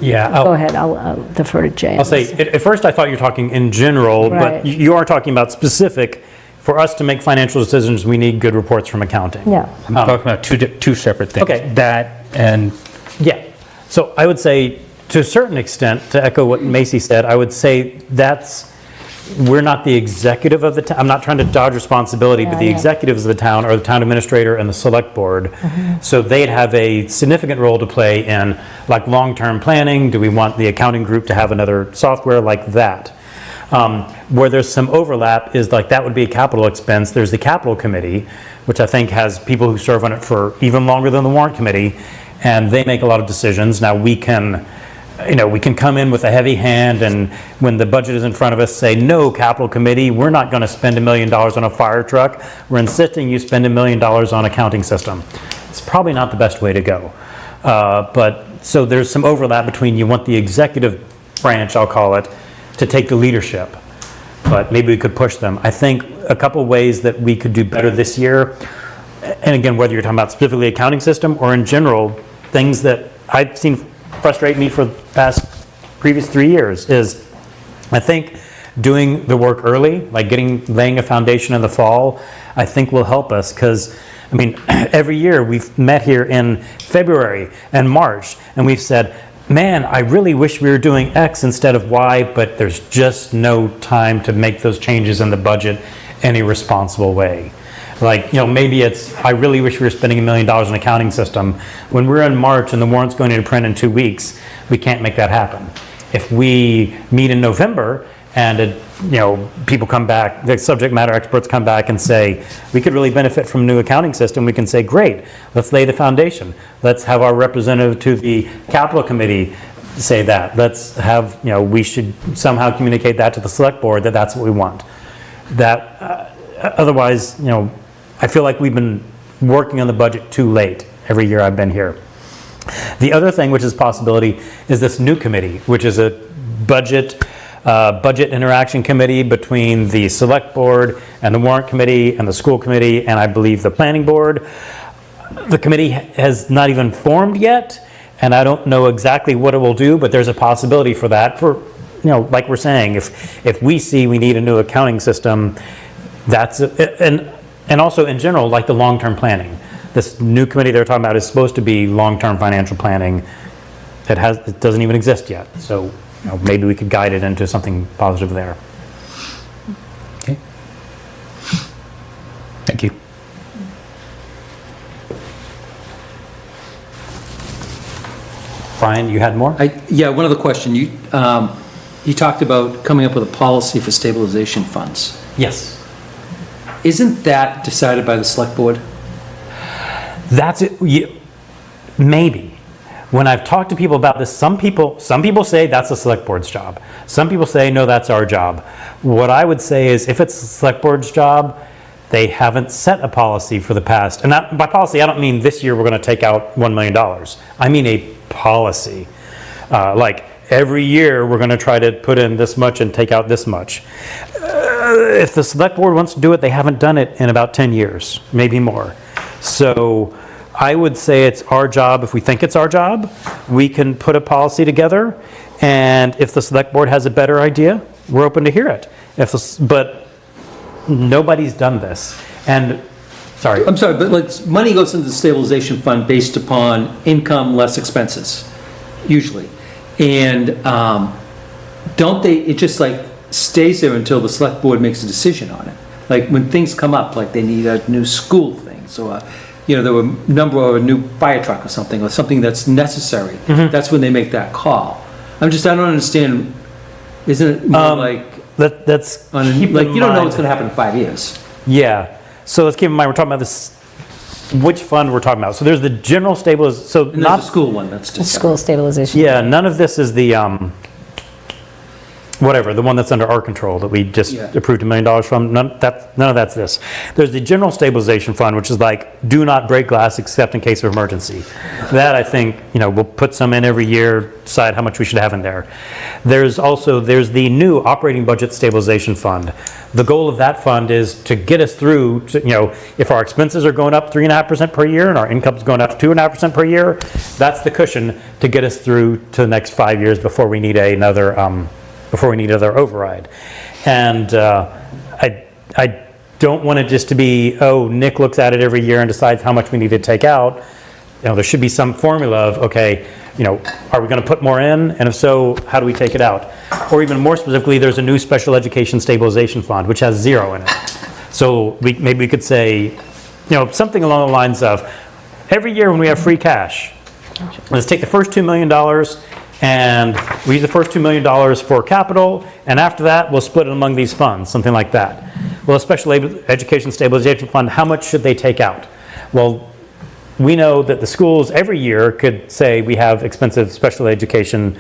Yeah. Go ahead, I'll defer to Jay. I'll say, at first I thought you were talking in general, Right. but you are talking about specific. For us to make financial decisions, we need good reports from accounting. Yeah. I'm talking about two separate things. Okay. That and Yeah. So I would say, to a certain extent, to echo what Macy said, I would say we're not the executive of the town. I'm not trying to dodge responsibility, but the yeah. executives of the town are the town administrator and the select board. So they'd have a significant role to play in like long-term planning. Do we want the accounting group to have another software like that? Where there's some overlap is like that would be a capital expense. There's the capital committee, which I think has people who serve on it for even longer than the warrant committee, and they make a lot of decisions. Now we can we can come in with a heavy hand and when the budget is in front of us, say, no, capital committee, we're not going to spend $1 million on a fire truck. We're insisting you spend $1 million on a counting system. It's probably not the best way to go. So there's some overlap between you want the executive branch, I'll call it, to take the leadership. But maybe we could push them. I think a couple ways that we could do better this year, and again, whether you're talking about specifically accounting system or in general, things that I've seen frustrate me for the previous 3 years is, I think doing the work early, like laying a foundation in the fall, I think will help us because, every year we've met here in February and March and we've said, man, I really wish we were doing X instead of Y, but there's just no time to make those changes in the budget any responsible way. Like, maybe it's, I really wish we were spending $1 million on an accounting system. When we're in March and the warrant's going into print in 2 weeks, we can't make that happen. If we meet in November and, people come back, the subject matter experts come back and say, we could really benefit from a new accounting system, we can say, great, let's lay the foundation. Let's have our representative to the capital committee say that. Let's have, we should somehow communicate that to the select board that that's what we want. That, otherwise, I feel like we've been working on the budget too late every year I've been here. The other thing, which is a possibility, is this new committee, which is a budget interaction committee between the select board and the warrant committee and the school committee and I believe the planning board. The committee has not even formed yet, and I don't know exactly what it will do, but there's a possibility for that. For like we're saying, if we see we need a new accounting system, that's and also in general, like the long-term planning. This new committee they're talking about is supposed to be long-term financial planning. It doesn't even exist yet. So maybe we could guide it into something positive there. Okay. Thank you. Brian, you had more? Yeah, one other question. You talked about coming up with a policy for stabilization funds. Yes. Isn't that decided by the select board? That's it. Maybe. When I've talked to people about this, some people say that's the select board's job. Some people say, no, that's our job. What I would say is if it's the select board's job, they haven't set a policy for the past. And by policy, I don't mean this year we're going to take out $1 million. I mean a policy. Like every year we're going to try to put in this much and take out this much. If the select board wants to do it, they haven't done it in about 10 years, maybe more. So I would say it's our job. If we think it's our job, we can put a policy together. And if the select board has a better idea, we're open to hear it. But nobody's done this. And sorry. I'm sorry, but like money goes into the stabilization fund based upon income less expenses, usually. And don't they, it just like stays there until the select board makes a decision on it. Like when things come up, like they need a new school thing, so there were a number of a new fire truck or something that's necessary. Mm-hmm. That's when they make that call. I don't understand. Isn't it more like that's on you don't know what's going to happen in 5 years? Yeah. So let's keep in mind we're talking about this. Which fund we're talking about? So there's the general stabilization. So And not there's a school one that's just School stabilization. Yeah. None of this is the the one that's under our control that we just approved $1 million from. None of that's this. There's the general stabilization fund, which is like do not break glass except in case of emergency. That I think we'll put some in every year, decide how much we should have in there. There's the new operating budget stabilization fund. The goal of that fund is to get us through to, if our expenses are going up 3.5% per year and our income's going up 2.5% per year, that's the cushion to get us through to the next 5 years before we need another override. And I don't want it just to be, Nick looks at it every year and decides how much we need to take out. There should be some formula of, okay, are we going to put more in? And if so, how do we take it out? Or even more specifically, there's a new special education stabilization fund, which has 0 in it. So maybe we could say, something along the lines of, every year when we have free cash, let's take the first $2 million and we use the first $2 million for capital, and after that, we'll split it among these funds, something like that. Well, a special education stabilization fund, how much should they take out? Well, we know that the schools every year could say we have expensive special education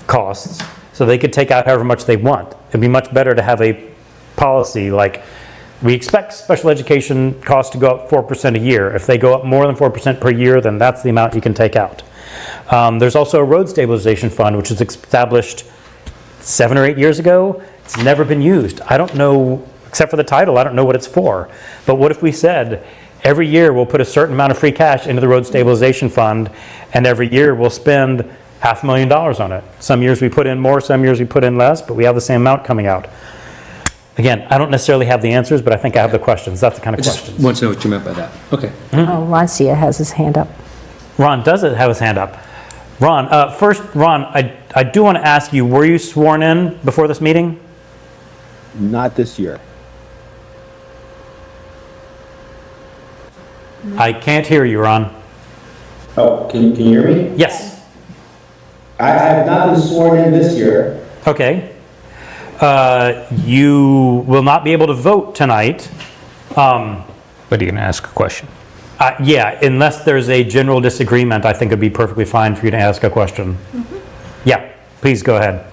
costs, so they could take out however much they want. It'd be much better to have a policy like, we expect special education costs to go up 4% a year. If they go up more than 4% per year, then that's the amount you can take out. There's also a road stabilization fund, which was established 7 or 8 years ago. It's never been used. I don't know, except for the title, I don't know what it's for. But what if we said, every year we'll put a certain amount of free cash into the road stabilization fund, and every year we'll spend $500,000 on it. Some years we put in more, some years we put in less, but we have the same amount coming out. Again, I don't necessarily have the answers, but I think I have the questions. That's the kind of I just questions. want to know what you meant by that. Okay. Oh, Ron Cia has his hand up. Ron does have his hand up. Ron, first, Ron, I do want to ask you, were you sworn in before this meeting? Not this year. I can't hear you, Ron. Oh, can you hear me? Yes. I have not been sworn in this year. Okay. You will not be able to vote tonight. But you're going to ask a question. Yeah, unless there's a general disagreement, I think it'd be perfectly fine for you to ask a question. Yeah, please go ahead.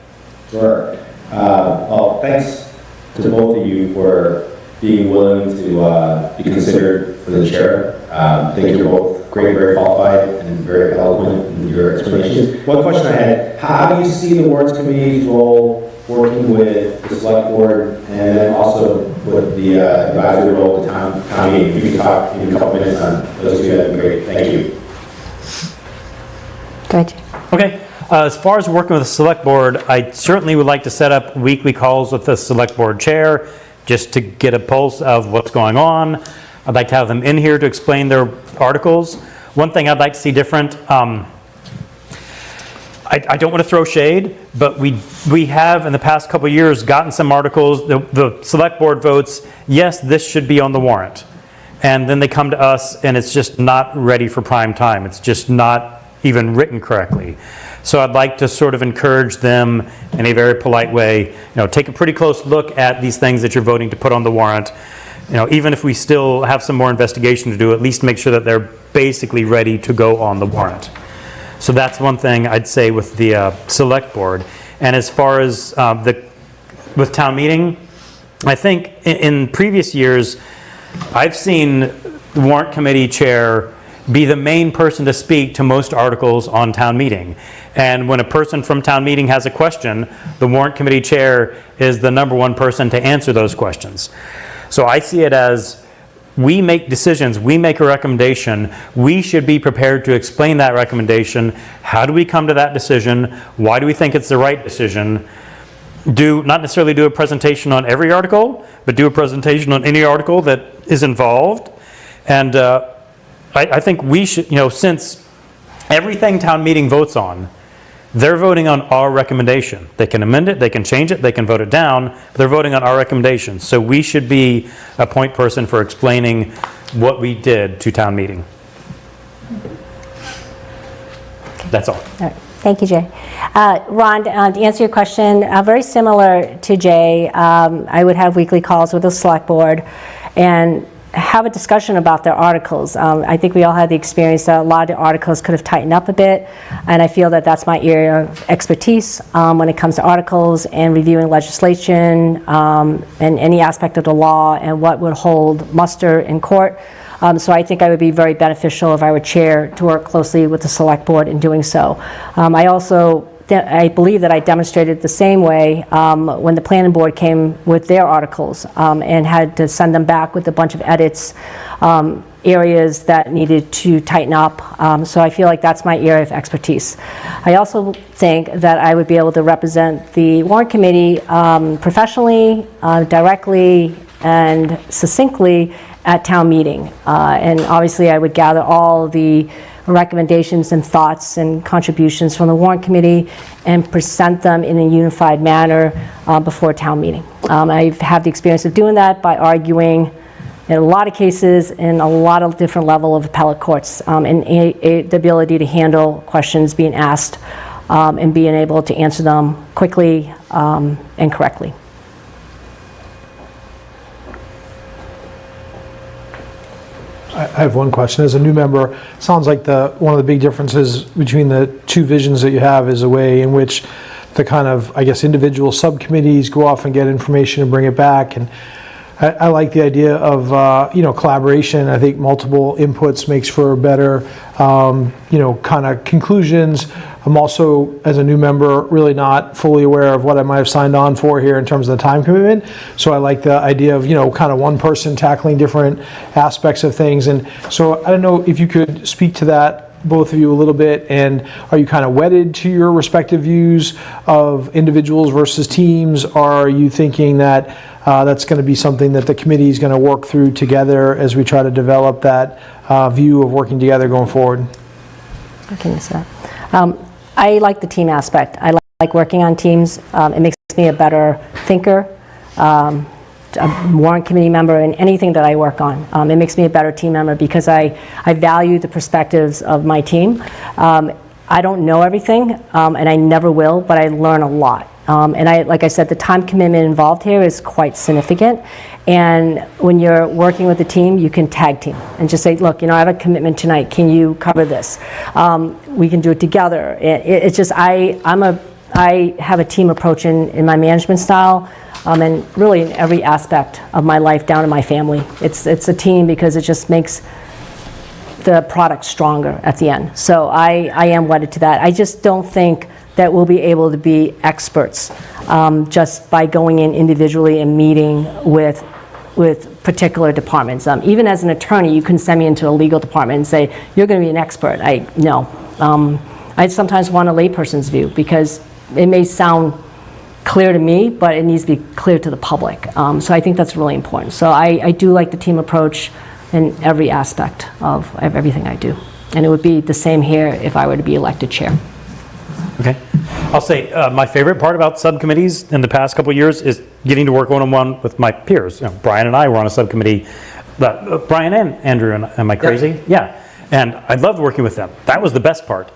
Sure. Well, thanks to both of you for being willing to be considered for the chair. I think you're both great, very qualified, and very eloquent in your explanations. One question I had, how do you see the Warrants Committee's role working with the select board and then also with the advisory role of the town meeting? If you can talk in a couple minutes on those two, that'd be great. Thank you. Go ahead. Okay. As far as working with the select board, I certainly would like to set up weekly calls with the select board chair just to get a pulse of what's going on. I'd like to have them in here to explain their articles. One thing I'd like to see different, I don't want to throw shade, but we have in the past couple of years gotten some articles, the select board votes, yes, this should be on the warrant. And then they come to us and it's just not ready for prime time. It's just not even written correctly. So I'd like to sort of encourage them in a very polite way, take a pretty close look at these things that you're voting to put on the warrant. Even if we still have some more investigation to do, at least make sure that they're basically ready to go on the warrant. So that's one thing I'd say with the select board. And as far as with town meeting, I think in previous years, I've seen the warrant committee chair be the main person to speak to most articles on town meeting. And when a person from town meeting has a question, the warrant committee chair is the number one person to answer those questions. So I see it as, we make decisions, we make a recommendation, we should be prepared to explain that recommendation. How do we come to that decision? Why do we think it's the right decision? Not necessarily do a presentation on every article, but do a presentation on any article that is involved. And I think we should, since everything town meeting votes on, they're voting on our recommendation. They can amend it, they can change it, they can vote it down, but they're voting on our recommendation. So we should be a point person for explaining what we did to town meeting. That's all. All right. Thank you, Jay. Ron, to answer your question, very similar to Jay, I would have weekly calls with the select board and have a discussion about their articles. I think we all had the experience that a lot of the articles could have tightened up a bit, and I feel that that's my area of expertise when it comes to articles and reviewing legislation and any aspect of the law and what would hold muster in court. So I think I would be very beneficial if I were chair to work closely with the select board in doing so. I believe that I demonstrated the same way when the planning board came with their articles and had to send them back with a bunch of edits, areas that needed to tighten up. So I feel like that's my area of expertise. I also think that I would be able to represent the warrant committee professionally, directly, and succinctly at town meeting. And obviously I would gather all the recommendations and thoughts and contributions from the warrant committee and present them in a unified manner before town meeting. I've had the experience of doing that by arguing in a lot of cases in a lot of different level of appellate courts, and the ability to handle questions being asked and being able to answer them quickly and correctly. I have one question. As a new member, sounds like one of the big differences between the two visions that you have is a way in which the kind of, I guess, individual subcommittees go off and get information and bring it back. And I like the idea of, collaboration. I think multiple inputs makes for better, kind of conclusions. I'm also, as a new member, really not fully aware of what I might have signed on for here in terms of the time commitment. So I like the idea of, kind of one person tackling different aspects of things. And so I don't know if you could speak to that, both of you, a little bit, and are you kind of wedded to your respective views of individuals versus teams? Or are you thinking that that's going to be something that the committee is going to work through together as we try to develop that view of working together going forward? I can answer that. I like the team aspect. I like working on teams. It makes me a better thinker, a warrant committee member, and anything that I work on. It makes me a better team member because I value the perspectives of my team. I don't know everything, and I never will, but I learn a lot. And like I said, the time commitment involved here is quite significant. And when you're working with a team, you can tag team and just say, look, I have a commitment tonight. Can you cover this? We can do it together. It's just, I have a team approach in my management style, and really in every aspect of my life, down to my family. It's a team because it just makes the product stronger at the end. So I am wedded to that. I just don't think that we'll be able to be experts just by going in individually and meeting with particular departments. Even as an attorney, you can send me into a legal department and say, you're going to be an expert. No. I sometimes want a layperson's view because it may sound clear to me, but it needs to be clear to the public. So I think that's really important. So I do like the team approach in every aspect of everything I do. And it would be the same here if I were to be elected chair. Okay. I'll say my favorite part about subcommittees in the past couple of years is getting to work one-on-one with my peers. Brian and I were on a subcommittee. Brian and Andrew, am I crazy? Yep. Yeah. And I loved working with them. That was the best part.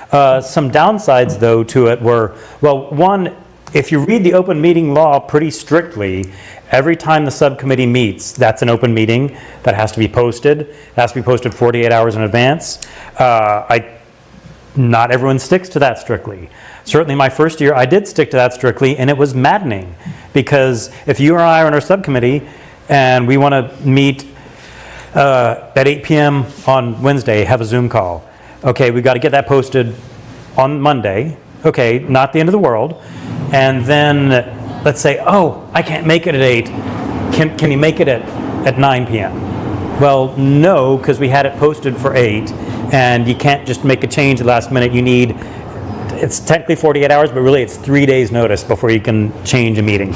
Some downsides, though, to it were, well, one, if you read the open meeting law pretty strictly, every time the subcommittee meets, that's an open meeting that has to be posted. It has to be posted 48 hours in advance. Not everyone sticks to that strictly. Certainly my first year, I did stick to that strictly, and it was maddening. Because if you or I are in our subcommittee, and we want to meet at 8 p.m. on Wednesday, have a Zoom call. Okay, we've got to get that posted on Monday. Okay, not the end of the world. And then let's say, oh, I can't make it at 8. Can you make it at 9 p.m.? Well, no, because we had it posted for 8. And you can't just make a change at the last minute. You need, it's technically 48 hours, but really it's 3 days notice before you can change a meeting.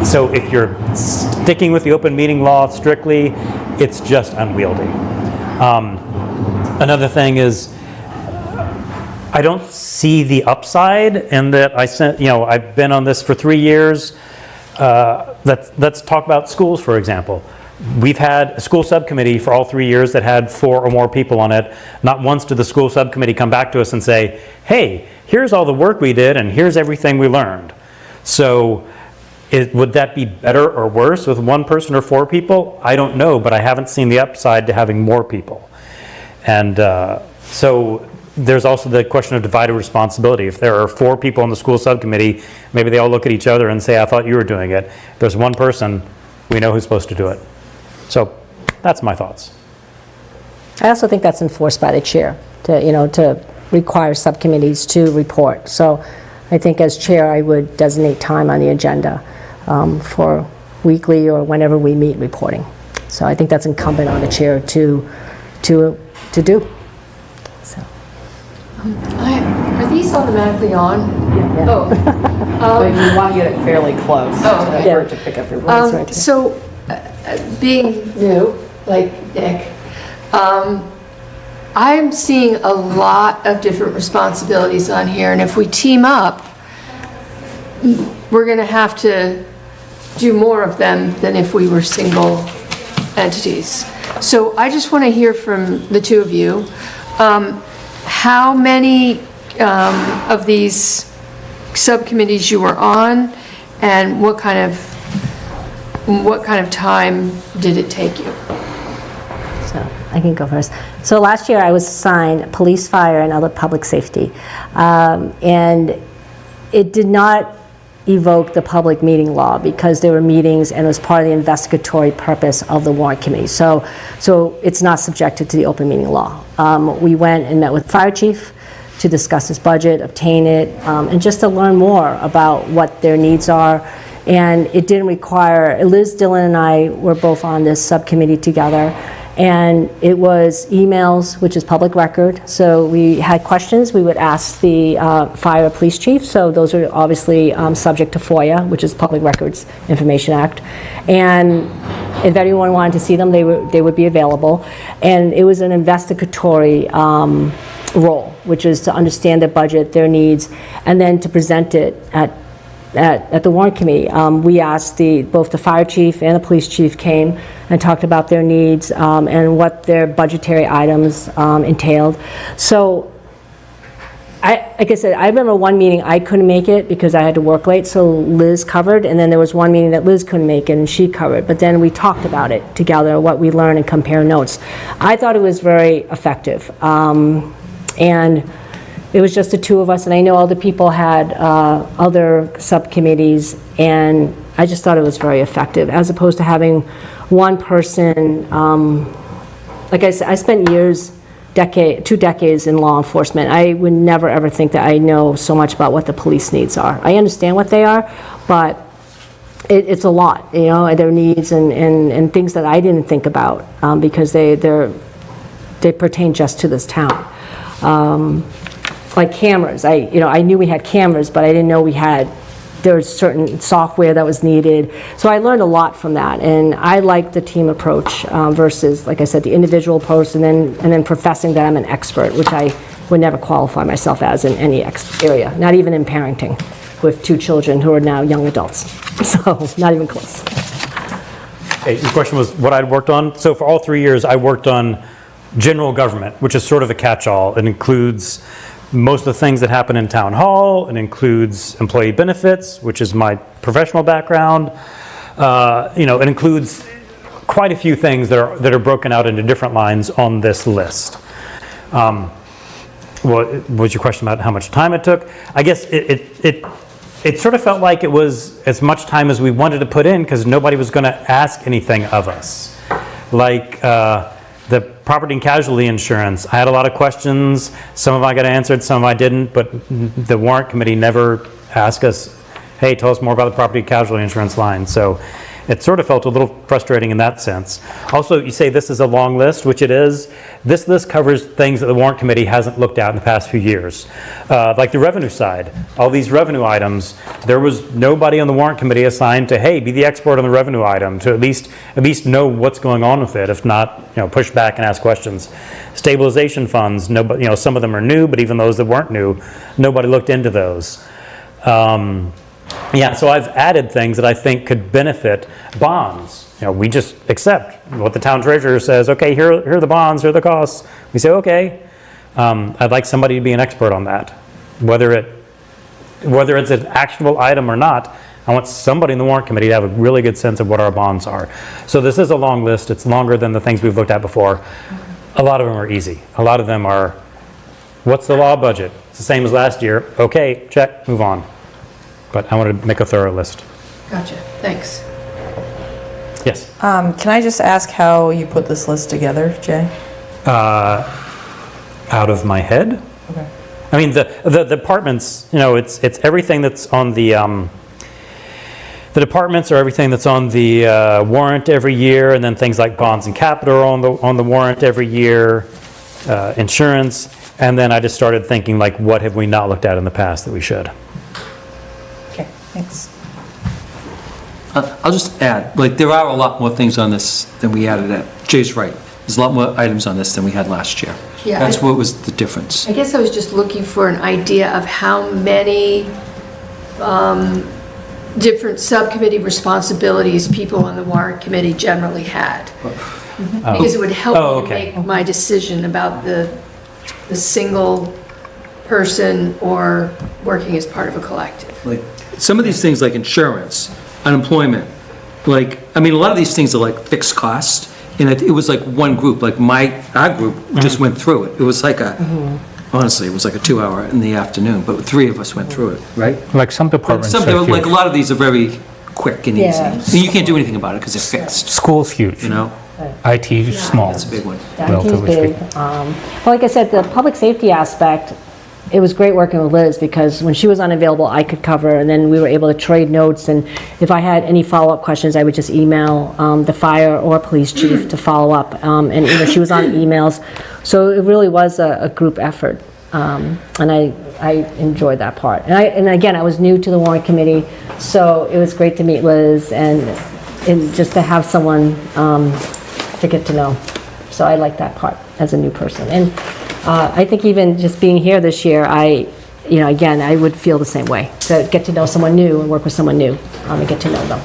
So if you're sticking with the open meeting law strictly, it's just unwieldy. Another thing is, I don't see the upside in that I've been on this for 3 years. Let's talk about schools, for example. We've had a school subcommittee for all 3 years that had 4 or more people on it. Not once did the school subcommittee come back to us and say, hey, here's all the work we did and here's everything we learned. So would that be better or worse with 1 person or 4 people? I don't know, but I haven't seen the upside to having more people. And so there's also the question of divided responsibility. If there are 4 people on the school subcommittee, maybe they all look at each other and say, I thought you were doing it. If there's 1 person, we know who's supposed to do it. So that's my thoughts. I also think that's enforced by the chair to require subcommittees to report. So I think as chair, I would designate time on the agenda for weekly or whenever we meet reporting. So I think that's incumbent on the chair to do. So. Are these automatically on? Yeah. Oh. But you want to get it fairly close for it to pick up your voice. So, being new, like Nick, I'm seeing a lot of different responsibilities on here, and if we team up, we're going to have to do more of them than if we were single entities. So I just want to hear from the two of you, how many of these subcommittees you were on, and what kind of time did it take you? So I can go first. So last year I was assigned police, fire, and other public safety. And it did not evoke the public meeting law because there were meetings and it was part of the investigatory purpose of the warrant committee. So it's not subjected to the open meeting law. We went and met with the fire chief to discuss his budget, obtain it, and just to learn more about what their needs are. And it didn't require, Liz Dillon and I were both on this subcommittee together, and it was emails, which is public record. So we had questions, we would ask the fire or police chief, so those are obviously subject to FOIA, which is Public Records Information Act. And if anyone wanted to see them, they would be available. And it was an investigatory role, which is to understand their budget, their needs, and then to present it at the warrant committee. We asked both the fire chief and the police chief came and talked about their needs and what their budgetary items entailed. So, like I said, I remember one meeting I couldn't make it because I had to work late, so Liz covered, and then there was one meeting that Liz couldn't make it and she covered, but then we talked about it together, what we learned, and compare notes. I thought it was very effective. And it was just the two of us, and I know other people had other subcommittees, and I just thought it was very effective, as opposed to having one person. Like I said, I spent years, 2 decades in law enforcement. I would never ever think that I know so much about what the police needs are. I understand what they are, but it's a lot, their needs and things that I didn't think about because they pertain just to this town. Like cameras, I knew we had cameras, but I didn't know there was certain software that was needed. So I learned a lot from that, and I like the team approach versus, like I said, the individual approach, and then professing that I'm an expert, which I would never qualify myself as in any area, not even in parenting, with 2 children who are now young adults. So not even close. Okay, your question was what I'd worked on. So for all 3 years, I worked on general government, which is sort of a catch-all. It includes most of the things that happen in town hall. It includes employee benefits, which is my professional background. It includes quite a few things that are broken out into different lines on this list. What was your question about how much time it took? I guess it sort of felt like it was as much time as we wanted to put in because nobody was going to ask anything of us. Like the property and casualty insurance, I had a lot of questions. Some of them I got answered, some I didn't, but the warrant committee never asked us, hey, tell us more about the property and casualty insurance line. So it sort of felt a little frustrating in that sense. Also, you say this is a long list, which it is. This list covers things that the warrant committee hasn't looked at in the past few years. Like the revenue side, all these revenue items, there was nobody on the warrant committee assigned to, hey, be the expert on the revenue item, to at least know what's going on with it, if not, push back and ask questions. Stabilization funds, nobody, some of them are new, but even those that weren't new, nobody looked into those. Yeah, so I've added things that I think could benefit bonds. We just accept what the town treasurer says. Okay, here are the bonds, here are the costs. We say, okay. I'd like somebody to be an expert on that. Whether it's an actionable item or not, I want somebody in the warrant committee to have a really good sense of what our bonds are. So this is a long list. It's longer than the things we've looked at before. A lot of them are easy. A lot of them are, what's the law budget? It's the same as last year. Okay, check, move on. But I wanted to make a thorough list. Gotcha, thanks. Yes? Can I just ask how you put this list together, Jay? Out of my head? Okay. I mean, the departments, it's everything that's on the departments are everything that's on the warrant every year, and then things like bonds and capital are on the warrant every year, insurance, and then I just started thinking, like, what have we not looked at in the past that we should? Okay, thanks. I'll just add, there are a lot more things on this than we added at. Jay's right. There's a lot more items on this than we had last year. Yeah, That's what was the difference. I guess I was just looking for an idea of how many different subcommittee responsibilities people on the warrant committee generally had. Because it would help me make my decision about the single person or working as part of a collective. Some of these things like insurance, unemployment, a lot of these things are like fixed costs. And it was like one group, like our group just went through it. It was like honestly, it was like a 2-hour in the afternoon, but 3 of us went through it, right? Like some But departments some, are like a huge. lot of these are very quick and easy. Yeah. And you can't do anything about it because they're fixed, School's huge. you know? IT is small. It's a big one. Yeah, IT is Relatively big. speaking. Well, like I said, the public safety aspect, it was great working with Liz because when she was unavailable, I could cover, and then we were able to trade notes, and if I had any follow-up questions, I would just email the fire or police chief to follow up, and she was on emails, so it really was a group effort, and I enjoyed that part. And again, I was new to the warrant committee, so it was great to meet Liz and just to have someone to get to know. So I like that part as a new person. And I think even just being here this year, again, I would feel the same way, to get to know someone new and work with someone new and get to know them.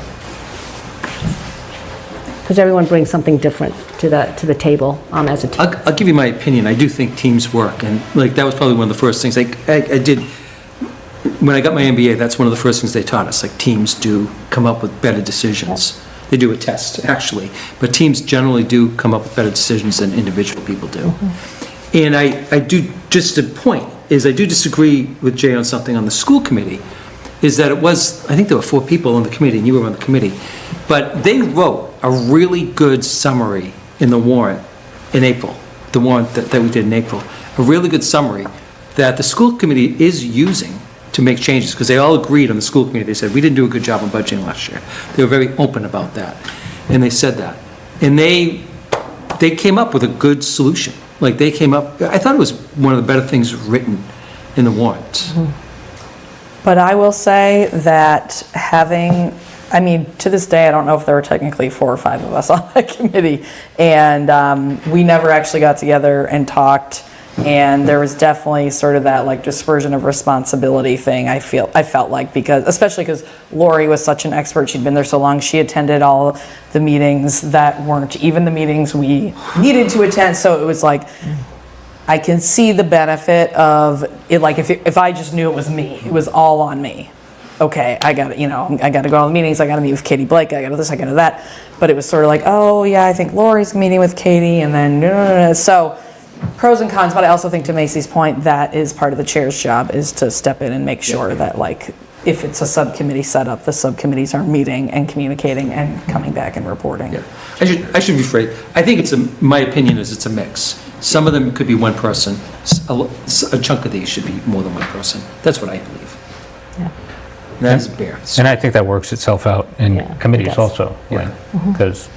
Because everyone brings something different to the table as a team. I'll give you my opinion. I do think teams work, and like that was probably one of the first things I did. When I got my MBA, that's one of the first things they taught us, like teams do come up with better decisions. They do a test, actually, but teams generally do come up with better decisions than individual people do. And I do, just a point, is I do disagree with Jay on something on the school committee, is that I think there were 4 people on the committee, and you were on the committee, but they wrote a really good summary in the warrant in April, the warrant that we did in April, a really good summary that the school committee is using to make changes, because they all agreed on the school committee. They said, we didn't do a good job on budgeting last year. They were very open about that, and they said that. And they came up with a good solution. Like, they came up, I thought it was one of the better things written in the warrant. But I will say that to this day, I don't know if there were technically 4 or 5 of us on that committee, and we never actually got together and talked, and there was definitely sort of that like dispersion of responsibility thing, I felt like, especially because Lori was such an expert, she'd been there so long, she attended all the meetings that weren't even the meetings we needed to attend, so it was like, I can see the benefit of it, like if I just knew it was me, it was all on me. Okay, I got to go to all the meetings, I got to meet with Katie Blake, I got to this, I got to that, but it was sort of like, oh yeah, I think Lori's meeting with Katie, and then so pros and cons, but I also think to Macy's point, that is part of the chair's job, is to step in and make sure that like, if it's a subcommittee setup, the subcommittees are meeting and communicating and coming back and reporting. Yeah. I should rephrase. I think my opinion is it's a mix. Some of them could be one person. A chunk of these should be more than one person. That's what I believe. Yeah. That is bare. And I think that works itself out in Yeah, it committees does. also. Yeah. Because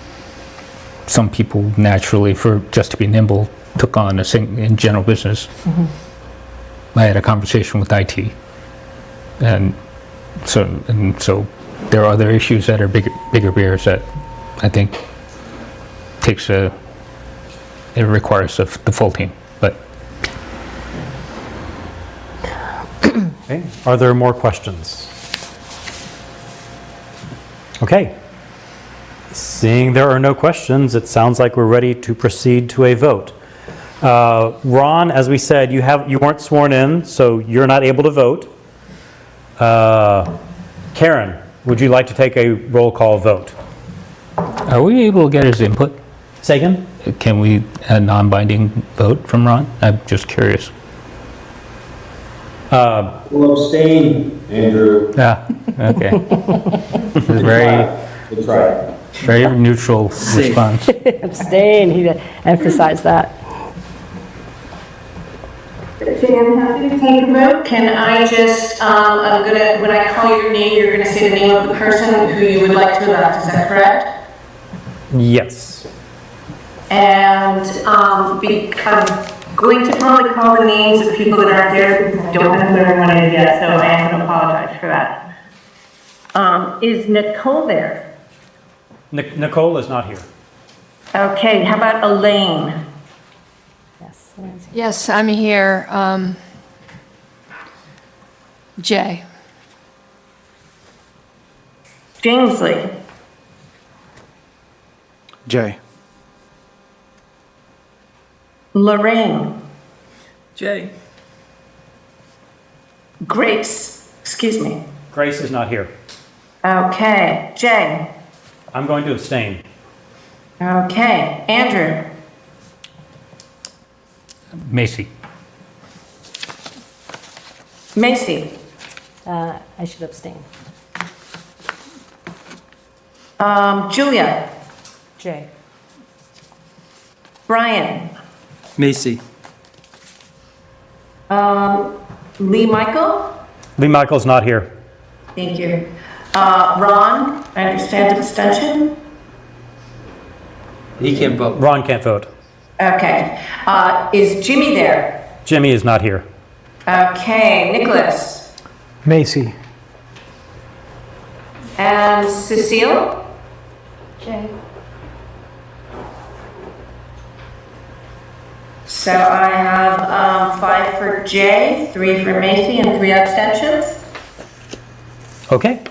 some people naturally, just to be nimble, took on in general business. I had a conversation with IT. And so there are other issues that are bigger bears that I think it requires the full team. But Okay, are there more questions? Okay. Seeing there are no questions, it sounds like we're ready to proceed to a vote. Ron, as we said, you weren't sworn in, so you're not able to vote. Karen, would you like to take a roll call vote? are we able to get his input? Say again? Can we, a non-binding vote from Ron? I'm just curious. We'll abstain, Andrew. Yeah, okay. Good try. Very neutral response. Abstain, he emphasized that. Okay, I'm happy to take a vote. Can I just, when I call your name, you're gonna say the name of the person who you would like to elect, is that correct? Yes. And, I'm going to probably call the names of people that aren't there, because I don't know who everyone is yet, so I am gonna apologize for that. Is Nicole there? Nicole is not here. Okay, how about Elaine? Yes. Yes, I'm here. Jay. Jamesley? Jay. Lorraine? Jay. Grace? Excuse me. Grace is not here. Okay, Jay? I'm going to abstain. Okay, Andrew? Macy. Macy? I should abstain. Julia? Jay. Brian? Macy. Lee Michael? Lee Michael's not here. Thank you. Ron, I understand abstention? He can't vote. Ron can't vote. Okay. Is Jimmy there? Jimmy is not here. Okay, Nicholas? Macy. And Cecile? Okay. So I have 5 for Jay, 3 for Macy, and 3 abstentions. Okay.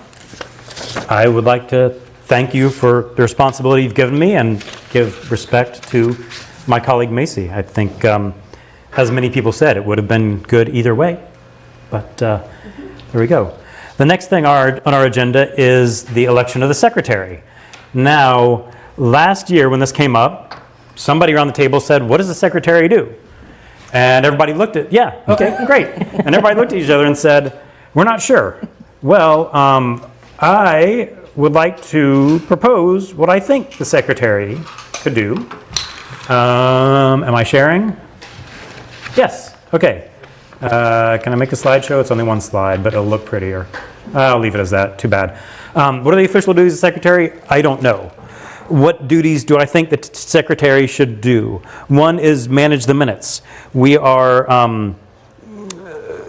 I would like to thank you for the responsibility you've given me and give respect to my colleague Macy. I think, as many people said, it would have been good either way. But there we go. The next thing on our agenda is the election of the secretary. Now, last year when this came up, somebody around the table said, what does the secretary do? And everybody looked at, yeah, okay, great. And everybody looked at each other and said, we're not sure. Well, I would like to propose what I think the secretary could do. Am I sharing? Yes, okay. Can I make a slideshow? It's only one slide, but it'll look prettier. I'll leave it as that, too bad. What are the official duties of the secretary? I don't know. What duties do I think the secretary should do? One is manage the minutes. We are,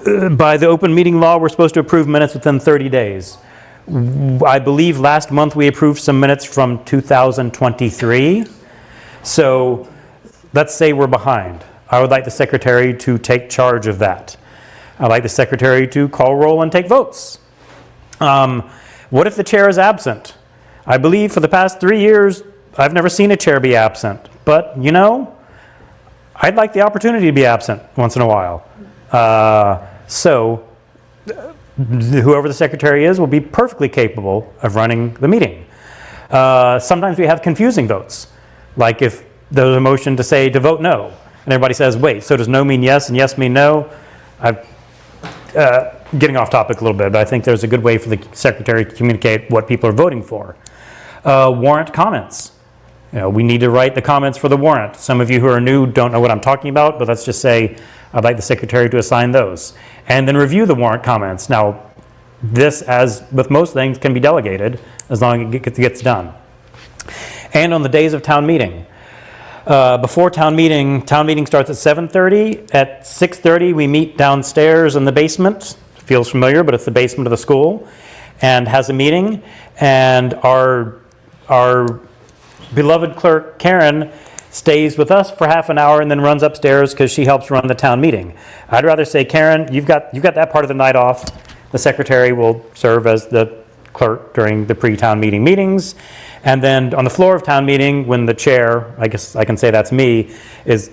by the open meeting law, we're supposed to approve minutes within 30 days. I believe last month we approved some minutes from 2023. So let's say we're behind. I would like the secretary to take charge of that. I'd like the secretary to call roll and take votes. What if the chair is absent? I believe for the past 3 years, I've never seen a chair be absent. But, you know, I'd like the opportunity to be absent once in a while. So whoever the secretary is will be perfectly capable of running the meeting. Sometimes we have confusing votes. Like if there's a motion to say to vote no, and everybody says, wait, so does no mean yes and yes mean no? I'm getting off topic a little bit, but I think there's a good way for the secretary to communicate what people are voting for. Warrant comments. You know, we need to write the comments for the warrant. Some of you who are new don't know what I'm talking about, but let's just say I'd like the secretary to assign those. And then review the warrant comments. Now, this, as with most things, can be delegated as long as it gets done. And on the days of town meeting. Before town meeting starts at 7:30. At 6:30, we meet downstairs in the basement. Feels familiar, but it's the basement of the school. And has a meeting. And our beloved clerk, Karen, stays with us for half an hour and then runs upstairs because she helps run the town meeting. I'd rather say, Karen, you've got that part of the night off. The secretary will serve as the clerk during the pre-town meeting meetings. And then on the floor of town meeting, when the chair, I guess I can say that's me, is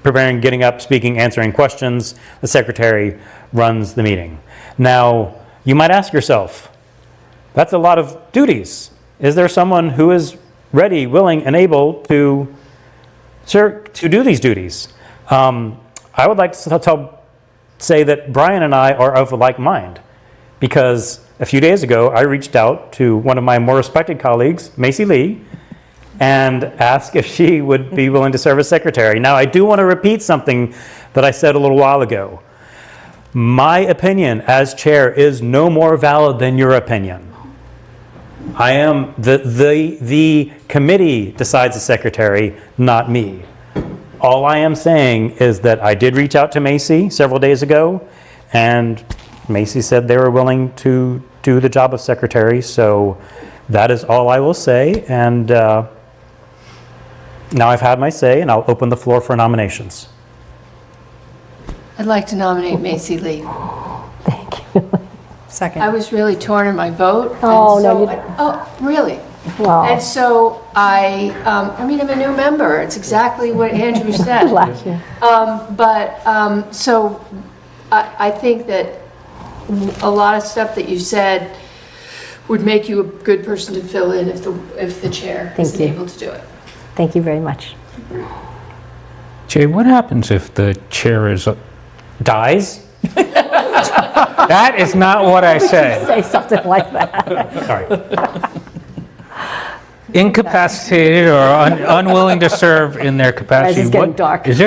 preparing, getting up, speaking, answering questions, the secretary runs the meeting. Now, you might ask yourself, that's a lot of duties. Is there someone who is ready, willing, and able to do these duties? I would like to say that Brian and I are of a like mind, because a few days ago I reached out to one of my more respected colleagues, Macy Lee, and asked if she would be willing to serve as secretary. Now, I do want to repeat something that I said a little while ago. My opinion as chair is no more valid than your opinion. I am the committee decides the secretary, not me. All I am saying is that I did reach out to Macy several days ago, and Macy said they were willing to do the job of secretary, so that is all I will say. And now I've had my say, and I'll open the floor for nominations. I'd like to nominate Macy Lee. Second. I was really torn in my vote. Oh, and no, so you- oh, really? Wow. And so I mean, I'm a new member. It's exactly what Andrew said. Bless you. So I think that a lot of stuff that you said would make you a good person to fill in if the chair Thank isn't you. able to do it. Thank you very much. Jay, what happens if the chair Dies? That is not what I said. Say something like that. Sorry. Incapacitated or unwilling to serve in their capacity. Guys, it's getting What- dark. Is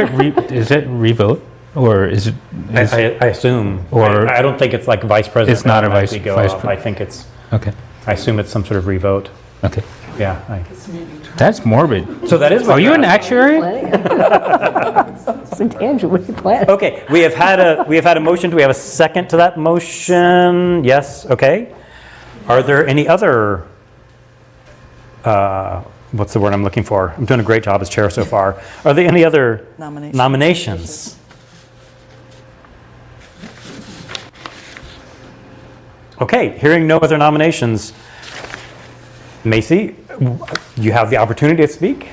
it revote, or is it? I assume. Or- I don't think it's like vice president. It's not a automatically vice- go vice off. pre- I think it's, Okay, I assume it's some sort of revote. okay. Yeah. That's morbid. So that is what Are you you're an asking. actuary? St. Andrew, what are you planning? Okay, we have had a motion. Do we have a second to that motion? Yes, okay. Are there any other, what's the word I'm looking for? I'm doing a great job as chair so far. Are there any other nominations? Okay, hearing no other nominations, Macy, you have the opportunity to speak.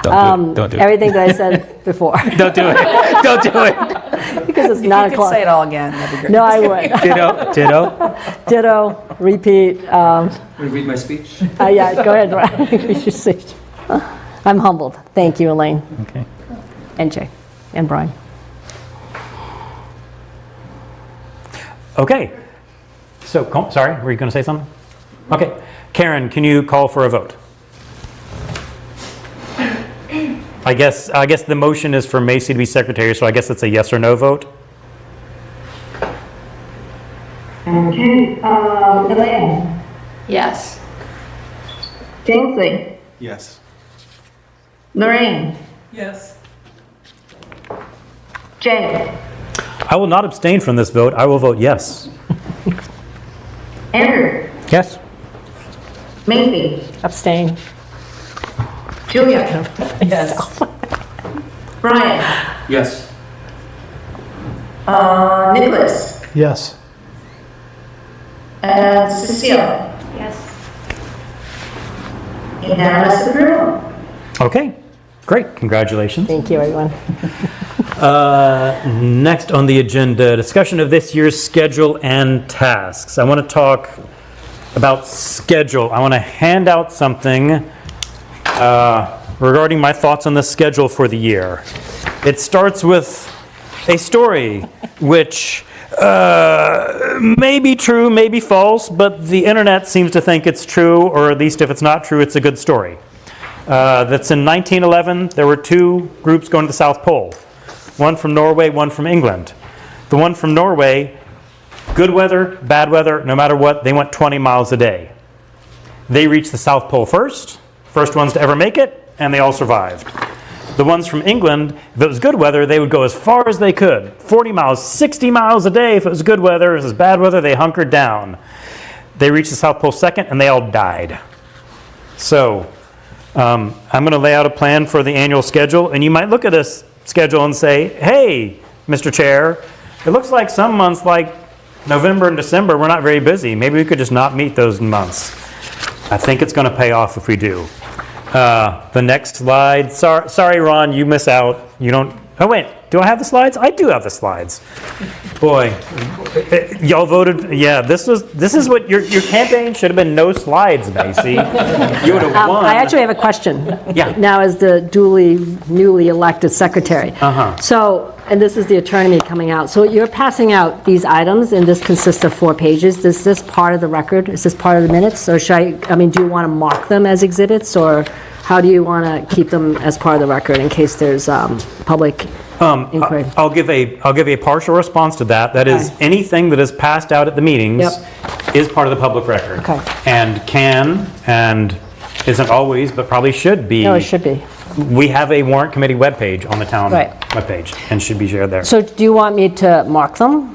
Don't do it. Everything that I said before, Don't do it. Don't do it. because it's If 9 you could o'clock. say it all again, that'd be great. No, I would. Ditto. Ditto, repeat. Want to read my speech? Yeah, go ahead, Brian. We should see. I'm humbled. Thank you, Elaine, Okay. and Jay, and Brian. Okay. So, sorry, were you going to say something? Okay. Karen, can you call for a vote? I guess the motion is for Macy to be secretary, so I guess it's a yes or no vote. Okay, Elaine, Yes. Kingsley, Yes. Lorraine, Yes. Jay, I will not abstain from this vote. I will vote yes. Andrew, Yes. Macy, Abstain. Julia, Yes. Brian, Yes. Nicholas, Yes. and Cecile. Yes. Unanimous approval. Okay, great. Congratulations. Thank you, everyone. Next on the agenda, discussion of this year's schedule and tasks. I want to talk about schedule. I want to hand out something regarding my thoughts on the schedule for the year. It starts with a story which may be true, may be false, but the internet seems to think it's true, or at least if it's not true, it's a good story. That's in 1911, there were two groups going to the South Pole. One from Norway, one from England. The one from Norway, good weather, bad weather, no matter what, they went 20 miles a day. They reached the South Pole first ones to ever make it, and they all survived. The ones from England, if it was good weather, they would go as far as they could. 40 miles, 60 miles a day if it was good weather. If it was bad weather, they hunkered down. They reached the South Pole second, and they all died. So, I'm going to lay out a plan for the annual schedule, and you might look at this schedule and say, hey, Mr. Chair, it looks like some months like November and December, we're not very busy. Maybe we could just not meet those months. I think it's going to pay off if we do. The next slide, sorry, Ron, you miss out. You don't, oh wait, do I have the slides? I do have the slides. Boy, y'all voted, yeah, this is what your campaign should have been no slides, Macy. You would have won. I actually have a question. Yeah. Now, as the newly elected secretary. So, and this is the attorney coming out. So you're passing out these items, and this consists of 4 pages. Is this part of the record? Is this part of the minutes? Or do you want to mark them as exhibits, or how do you want to keep them as part of the record in case there's public inquiry? I'll give a partial response to that. That is, Okay. anything that is passed out at the meetings Yep. is part of the public record. Okay. And isn't always, but probably should be. No, it should be. We have a warrant committee webpage on the town Right. webpage, and should be shared there. So do you want me to mark them?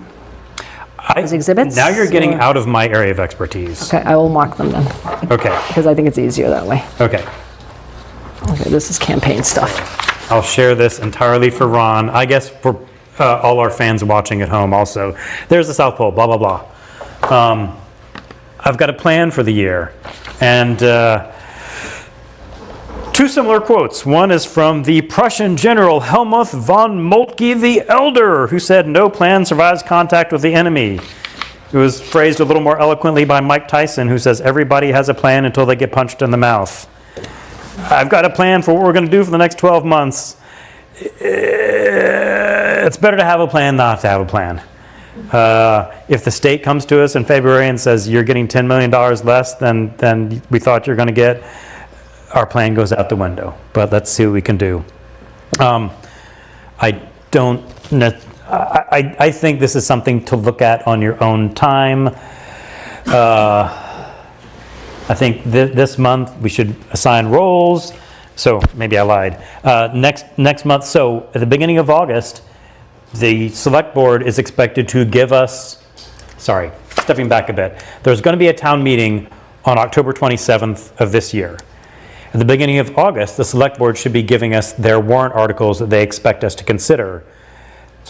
as exhibits, Now you're getting or- out of my area of expertise. Okay, I will mark them then, Okay, because I think it's easier that way. okay. Okay, this is campaign stuff. I'll share this entirely for Ron. I guess for all our fans watching at home also. There's the South Pole, blah, blah, blah. I've got a plan for the year. And two similar quotes. One is from the Prussian General Helmuth von Moltke the Elder, who said, "No plan survives contact with the enemy." It was phrased a little more eloquently by Mike Tyson, who says, "Everybody has a plan until they get punched in the mouth." I've got a plan for what we're going to do for the next 12 months. It's better to have a plan not to have a plan. If the state comes to us in February and says you're getting $10 million less than we thought you're going to get, our plan goes out the window. But let's see what we can do. I think this is something to look at on your own time. I think this month we should assign roles. So maybe I lied. Next month, so at the beginning of August, the select board is expected to give us, sorry, stepping back a bit. There's going to be a town meeting on October 27th of this year. At the beginning of August, the select board should be giving us their warrant articles that they expect us to consider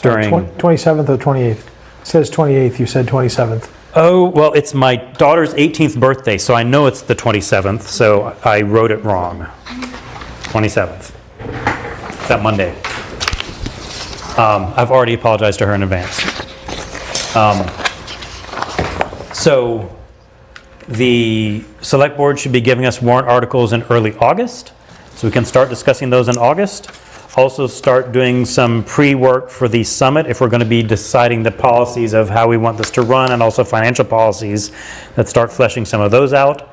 during... 27th or 28th? It says 28th, you said 27th. Oh, well, it's my daughter's 18th birthday, so I know it's the 27th, so I wrote it wrong. 27th. It's that Monday. I've already apologized to her in advance. So the select board should be giving us warrant articles in early August, so we can start discussing those in August. Also start doing some pre-work for the summit if we're going to be deciding the policies of how we want this to run, and also financial policies that start fleshing some of those out.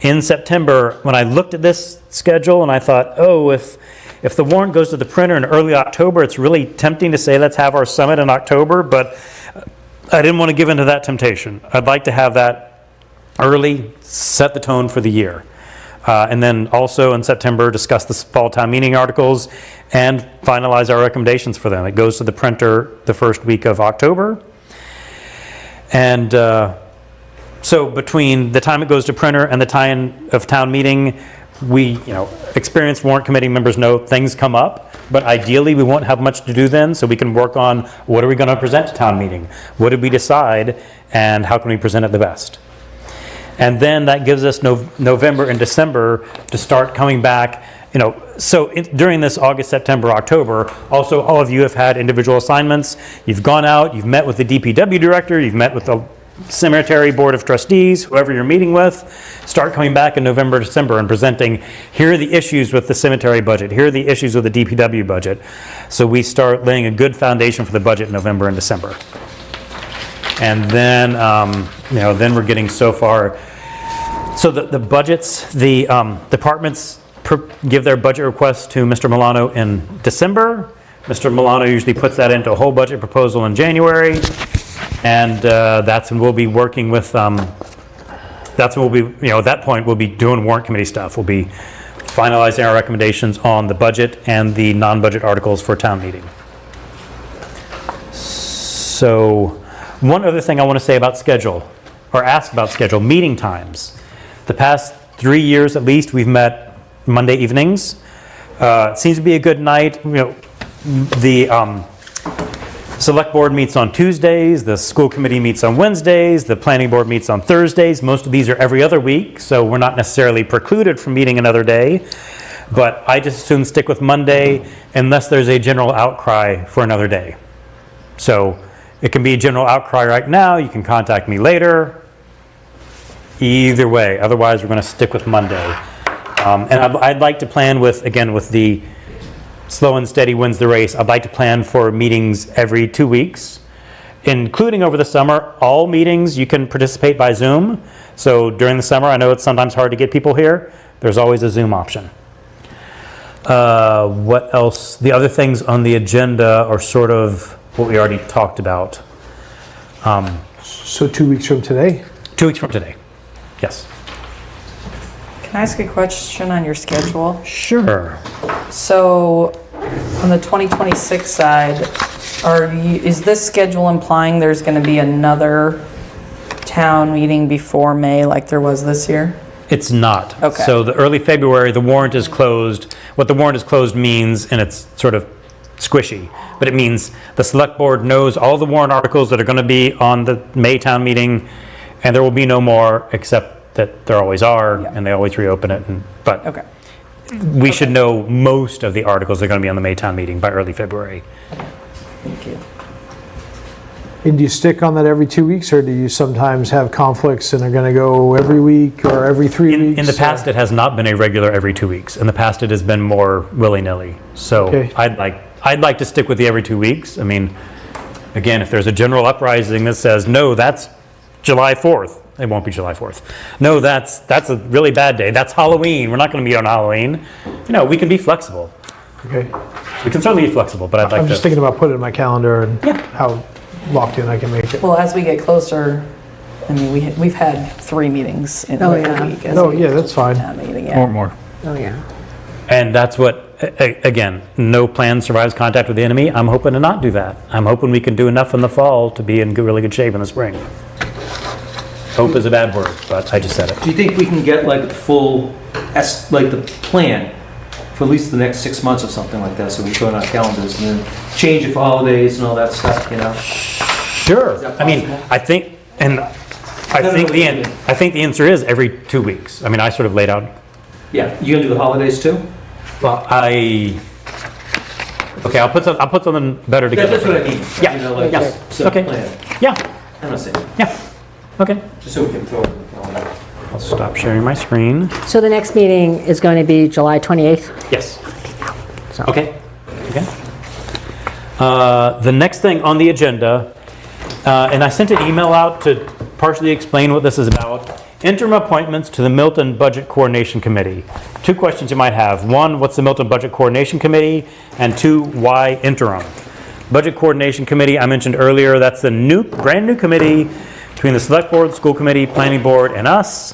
In September, when I looked at this schedule and I thought, oh, if the warrant goes to the printer in early October, it's really tempting to say let's have our summit in October, but I didn't want to give into that temptation. I'd like to have that early, set the tone for the year. And then also in September, discuss the fall town meeting articles and finalize our recommendations for them. It goes to the printer the first week of October. And so between the time it goes to printer and the time of town meeting, we, experienced warrant committee members know things come up, but ideally we won't have much to do then, so we can work on what are we going to present to town meeting? What did we decide, and how can we present it the best? And then that gives us November and December to start coming back. So during this August, September, October, also all of you have had individual assignments. You've gone out, you've met with the DPW director, you've met with the cemetery board of trustees, whoever you're meeting with. Start coming back in November, December and presenting, here are the issues with the cemetery budget, here are the issues with the DPW budget. So we start laying a good foundation for the budget in November and December. And then, then we're getting so far. So the budgets, the departments give their budget requests to Mr. Milano in December. Mr. Milano usually puts that into a whole budget proposal in January. And that's when we'll be working with, that's when we'll be, at that point, we'll be doing warrant committee stuff. We'll be finalizing our recommendations on the budget and the non-budget articles for town meeting. So one other thing I want to say about schedule, or ask about schedule, meeting times. The past 3 years at least, we've met Monday evenings. It seems to be a good night. The select board meets on Tuesdays, the school committee meets on Wednesdays, the planning board meets on Thursdays. Most of these are every other week, so we're not necessarily precluded from meeting another day. But I just assume stick with Monday unless there's a general outcry for another day. So it can be a general outcry right now. You can contact me later. Either way. Otherwise, we're going to stick with Monday. And I'd like to plan with the slow and steady wins the race. I'd like to plan for meetings every 2 weeks, including over the summer. All meetings you can participate by Zoom. So during the summer, I know it's sometimes hard to get people here. There's always a Zoom option. What else? The other things on the agenda are sort of what we already talked about. So 2 weeks from today? 2 weeks from today. Yes. Can I ask a question on your schedule? Sure. So on the 2026 side, is this schedule implying there's going to be another town meeting before May like there was this year? It's not. Okay. So the early February, the warrant is closed. What the warrant is closed means, and it's sort of squishy, but it means the select board knows all the warrant articles that are going to be on the May town meeting, and there will be no more except that there always are, and they always reopen it. But Okay. we should know most of the articles that are going to be on the May town meeting by early February. Thank you. And do you stick on that every 2 weeks, or do you sometimes have conflicts and are going to go every week or every 3 weeks? In the past, it has not been a regular every 2 weeks. In the past, it has been more willy-nilly. So Okay. I'd like to stick with the every 2 weeks. I mean, again, if there's a general uprising that says, no, that's July 4th, it won't be July 4th. No, that's a really bad day. That's Halloween. We're not going to meet on Halloween. We can be flexible. Okay. We can certainly be flexible, but I'd like I'm just to. thinking about putting it in my calendar and how locked in I can make it. Well, as we get closer, I mean, we've had 3 meetings in Oh, a yeah. week. No, yeah, that's fine. Town meeting, yeah. More. Oh, yeah. And that's what, again, no plan survives contact with the enemy. I'm hoping to not do that. I'm hoping we can do enough in the fall to be in really good shape in the spring. Hope is a bad word, but I just said it. Do you think we can get like the full, like the plan for at least the next 6 months or something like that, so we put on our calendars and then change it for holidays and all that stuff, Sure. that I mean, possible? I think the answer is every 2 weeks. I mean, I sort of laid out, Yeah, you gonna do the holidays too? well, okay, I'll put something better together. That's what I mean. Yeah, You know, like, yeah, set a okay. plan. Yeah, I'm not saying, yeah, okay. just so we can throw it in the calendar. I'll stop sharing my screen. So the next meeting is going to be July 28th? Yes. Okay, okay. The next thing on the agenda, and I sent an email out to partially explain what this is about. Interim appointments to the Milton Budget Coordination Committee. 2 questions you might have. 1, what's the Milton Budget Coordination Committee? And 2, why interim? Budget Coordination Committee, I mentioned earlier, that's the brand new committee between the Select Board, School Committee, Planning Board, and us.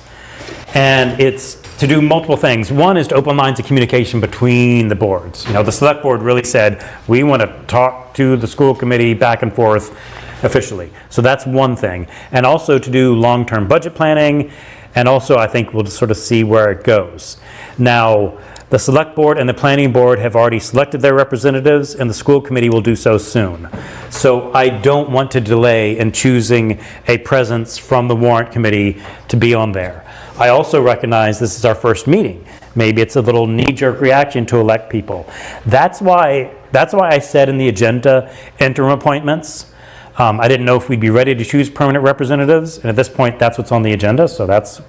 And it's to do multiple things. 1 is to open lines of communication between the boards. The Select Board really said, we want to talk to the School Committee back and forth officially. So that's one thing. And also to do long-term budget planning. And also, I think we'll just sort of see where it goes. Now, the Select Board and the Planning Board have already selected their representatives, and the School Committee will do so soon. So I don't want to delay in choosing a presence from the Warrant Committee to be on there. I also recognize this is our first meeting. Maybe it's a little knee-jerk reaction to elect people. That's why I said in the agenda, interim appointments. I didn't know if we'd be ready to choose permanent representatives, and at this point, that's what's on the agenda, so that's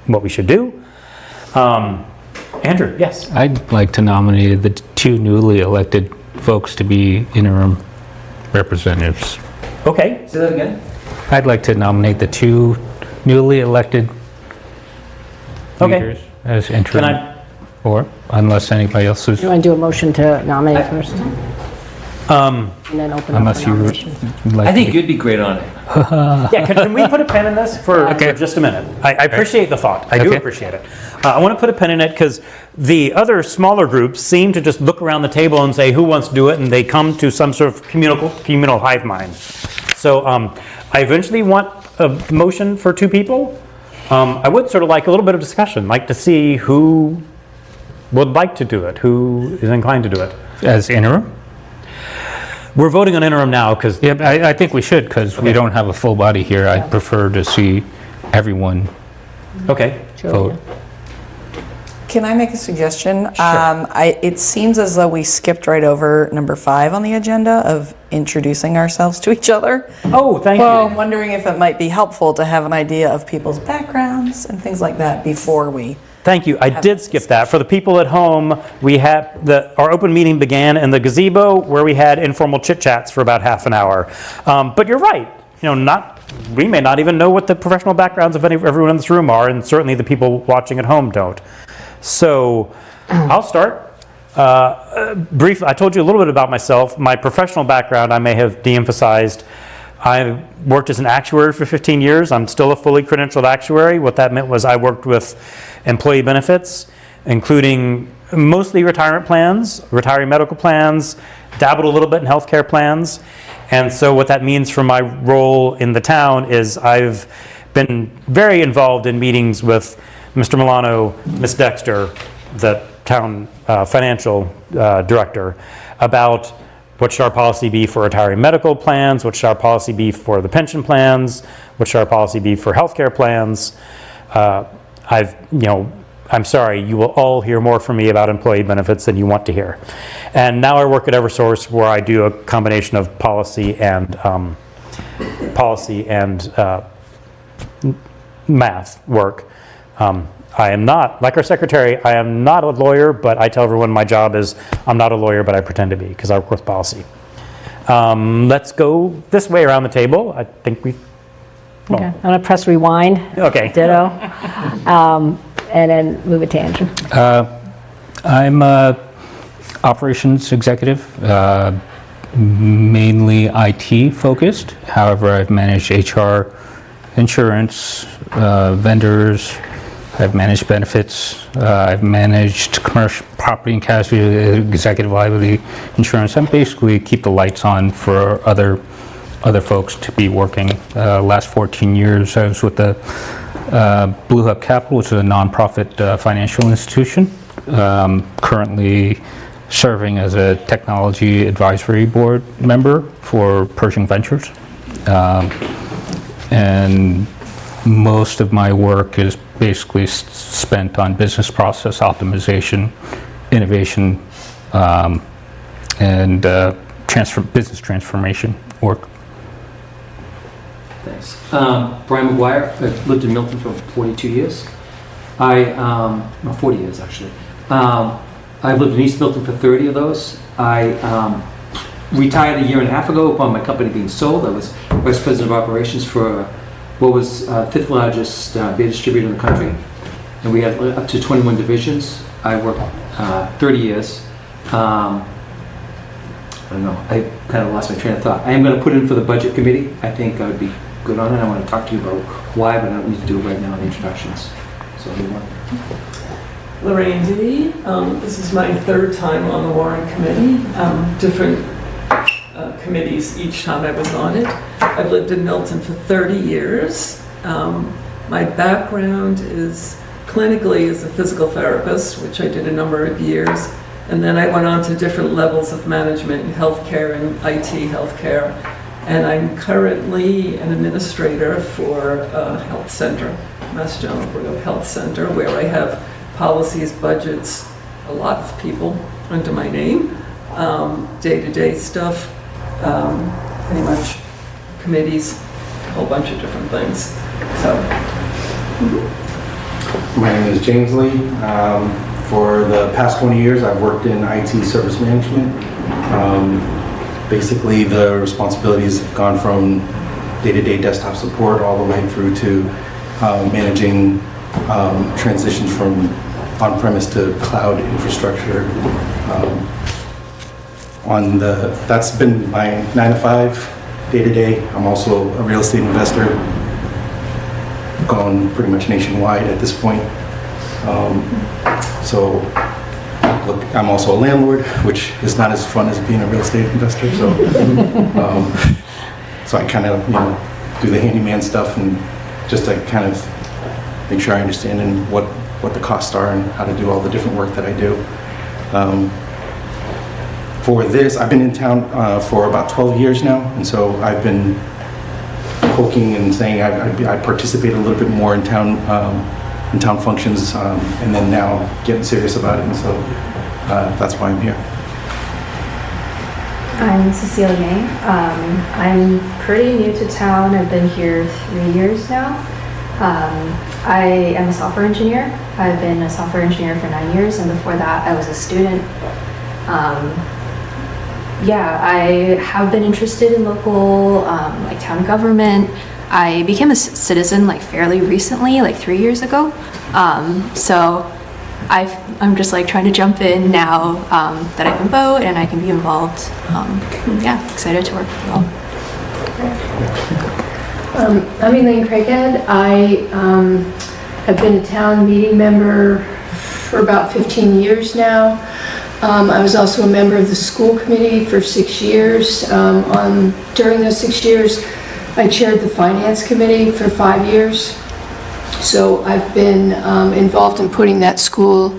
what we should do. Andrew, yes? I'd like to nominate the 2 newly elected folks to be interim representatives. Okay, Say that again? I'd like to nominate the 2 newly elected Okay. leaders as can interim, I, or unless anybody else is, You want to do a motion to nominate first? And then open up unless the you nominations? would like I think to. you'd be great on it. yeah, can we put a pin in this for just a minute? I appreciate the thought, I do Okay. appreciate it. I want to put a pin in it because the other smaller groups seem to just look around the table and say, who wants to do it? And they come to some sort of communal hive mind. So I eventually want a motion for 2 people. I would sort of like a little bit of discussion, like to see who would like to do it, who is inclined to do it. As interim? We're voting on interim now because, Yeah, I think we should, because we don't have a full body here. I'd prefer to see everyone okay, vote. Can I make a suggestion? It seems as though we skipped right over number 5 on the agenda of introducing ourselves to each other. oh, thank Well, you. I'm wondering if it might be helpful to have an idea of people's backgrounds and things like that before we. Thank you. I did skip that. For the people at home, we had our open meeting began in the gazebo where we had informal chit chats for about half an hour. But you're right. We may not even know what the professional backgrounds of everyone in this room are, and certainly the people watching at home don't. So I'll start. Briefly, I told you a little bit about myself. My professional background I may have de-emphasized. I worked as an actuary for 15 years. I'm still a fully credentialed actuary. What that meant was I worked with employee benefits, including mostly retirement plans, retiree medical plans, dabbled a little bit in healthcare plans. And so what that means for my role in the town is I've been very involved in meetings with Mr. Milano, Ms. Dexter, the town financial director, about what should our policy be for retiree medical plans, what should our policy be for the pension plans, what should our policy be for healthcare plans. I'm sorry, you will all hear more from me about employee benefits than you want to hear. And now I work at Eversource where I do a combination of policy and policy and math work. I am not, like our secretary, I am not a lawyer, but I tell everyone my job is, I'm not a lawyer, but I pretend to be, because I work with policy. Let's go this way around the table. I think we, Okay, I'm going to press rewind. okay. Ditto. And then move it to Andrew. I'm a operations executive, mainly IT focused. However, I've managed HR, insurance, vendors, I've managed benefits, I've managed commercial property and casualty, executive liability insurance. I'm basically keep the lights on for other folks to be working. Last 14 years I was with the Blue Hub Capital, which is a nonprofit financial institution. Currently serving as a technology advisory board member for Pershing Ventures. And most of my work is basically spent on business process optimization, innovation, and business transformation work. Thanks. Brian McGuire. I've lived in Milton for 42 years. 40 years actually. I've lived in East Milton for 30 of those. I retired a year and a half ago upon my company being sold. I was vice president of operations for what was fifth largest beer distributor in the country, and we had up to 21 divisions. I worked 30 years. I don't know. I kind of lost my train of thought. I am going to put in for the budget committee. I think I would be good on it. I want to talk to you about why, but I don't need to do it right now in the introductions. So, anyone? Lorraine D. This is my third time on the Warrant Committee. Different committees each time I was on it. I've lived in Milton for 30 years. My background is clinically as a physical therapist, which I did a number of years. And then I went on to different levels of management in healthcare and IT healthcare. And I'm currently an administrator for a health center, Mass General Brigham Health Center, where I have policies, budgets, a lot of people under my name, day-to-day stuff, pretty much committees, a whole bunch of different things. So. My name is James Lee. For the past 20 years, I've worked in IT service management. Basically, the responsibilities have gone from day-to-day desktop support all the way through to managing transitions from on-premise to cloud infrastructure. That's been my 9 to 5 day-to-day. I'm also a real estate investor, gone pretty much nationwide at this point. So look, I'm also a landlord, which is not as fun as being a real estate investor. So, so I kind of do the handyman stuff and just to kind of make sure I understand and what the costs are and how to do all the different work that I do. For this, I've been in town for about 12 years now, and so I've been poking and saying I participate a little bit more in town functions, and then now getting serious about it, and so that's why I'm here. I'm Cecilia Yang. I'm pretty new to town. I've been here 3 years now. I am a software engineer. I've been a software engineer for 9 years, and before that I was a student. I have been interested in local, like town government. I became a citizen like fairly recently, like 3 years ago. So I'm just like trying to jump in now that I can vote and I can be involved. Excited to work with you all. I'm Elaine Craighead. I have been a town meeting member for about 15 years now. I was also a member of the school committee for 6 years. During those 6 years, I chaired the finance committee for 5 years. So I've been involved in putting that school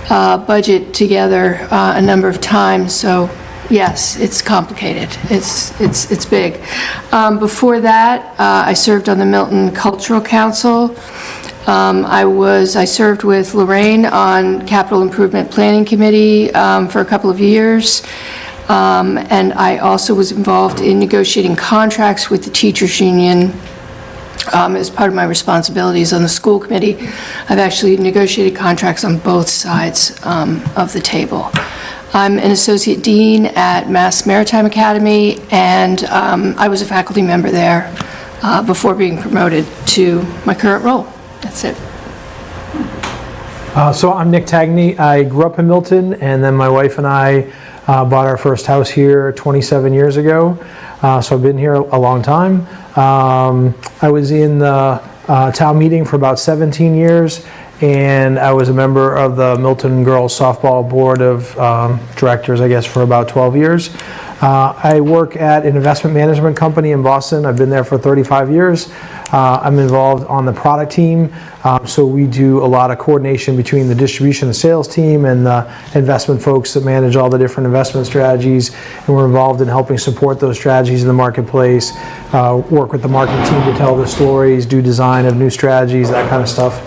budget together a number of times. So yes, it's complicated. It's big. Before that, I served on the Milton Cultural Council. I served with Lorraine on Capital Improvement Planning Committee for a couple of years. And I also was involved in negotiating contracts with the teachers union as part of my responsibilities on the school committee. I've actually negotiated contracts on both sides of the table. I'm an associate dean at Mass Maritime Academy, and I was a faculty member there before being promoted to my current role. That's it. So I'm Nick Tagney. I grew up in Milton, and then my wife and I bought our first house here 27 years ago. So I've been here a long time. I was in the town meeting for about 17 years, and I was a member of the Milton Girls Softball Board of Directors, I guess, for about 12 years. I work at an investment management company in Boston. I've been there for 35 years. I'm involved on the product team, so we do a lot of coordination between the distribution and sales team and the investment folks that manage all the different investment strategies, and we're involved in helping support those strategies in the marketplace, work with the marketing team to tell the stories, do design of new strategies, that kind of stuff.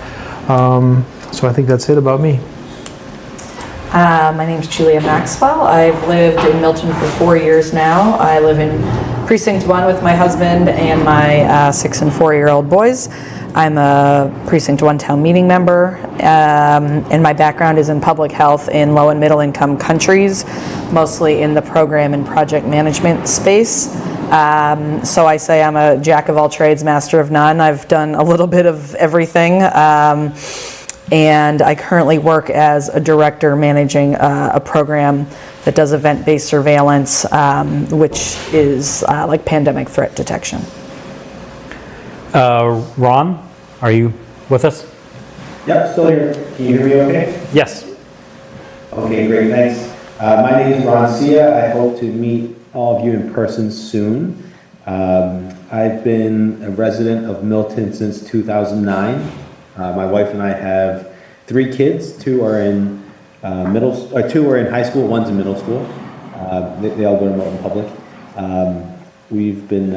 So I think that's it about me. My name's Julia Maxwell. I've lived in Milton for 4 years now. I live in Precinct 1 with my husband and my 6 and 4-year-old boys. I'm a Precinct 1 town meeting member, and my background is in public health in low and middle income countries, mostly in the program and project management space. So I say I'm a jack of all trades, master of none. I've done a little bit of everything. And I currently work as a director managing a program that does event-based surveillance, which is like pandemic threat detection. Ron, are you with us? Yep, still here. Can you hear me okay? Yes. Okay, great, thanks. My name is Ron Sia. I hope to meet all of you in person soon. I've been a resident of Milton since 2009. My wife and I have 3 kids. 2 are in 2 are in high school. 1's in middle school. They all go to Milton Public. We've been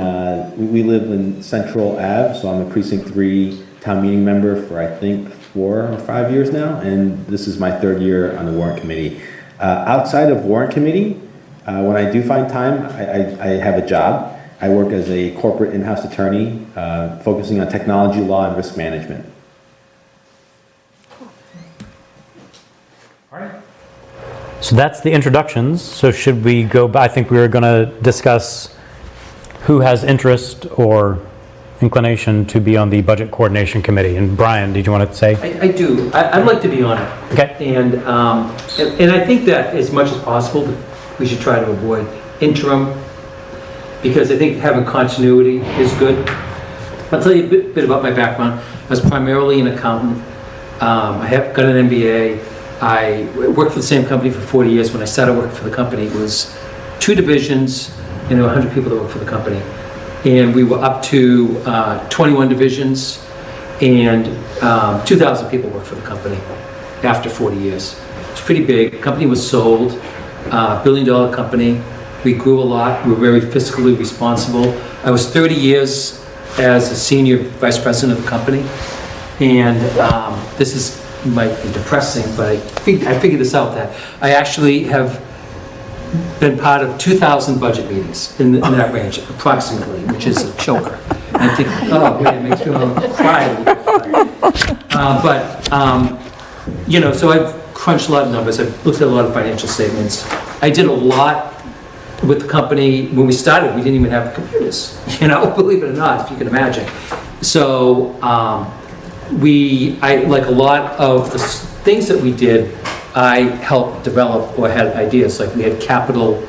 we live in Central Ave, so I'm a Precinct 3 town meeting member for I think 4 or 5 years now, and this is my 3rd year on the Warrant Committee. Outside of Warrant Committee, when I do find time, I have a job. I work as a corporate in-house attorney, focusing on technology law and risk management. All right. So that's the introductions. So should we go back? I think we were going to discuss who has interest or inclination to be on the Budget Coordination Committee. And Brian, did you want to say? I do. I'd like to be on it. Okay. And I think that as much as possible, we should try to avoid interim, because I think having continuity is good. I'll tell you a bit about my background. I was primarily an accountant. I have got an MBA. I worked for the same company for 40 years. When I started working for the company, it was 2 divisions, and there were 100 people that worked for the company. And we were up to 21 divisions, and 2,000 people worked for the company after 40 years. It's pretty big. The company was sold, $1 billion company. We grew a lot. We were very fiscally responsible. I was 30 years as a senior vice president of the company. And this might be depressing, but I figured this out, that I actually have been part of 2,000 budget meetings in that range, approximately, which is a choker. And I think, oh, wait, it makes me want to cry. So I've crunched a lot of numbers. I've looked at a lot of financial statements. I did a lot with the company. When we started, we didn't even have computers, believe it or not, if you can imagine. So like a lot of the things that we did, I helped develop or had ideas. Like we had capital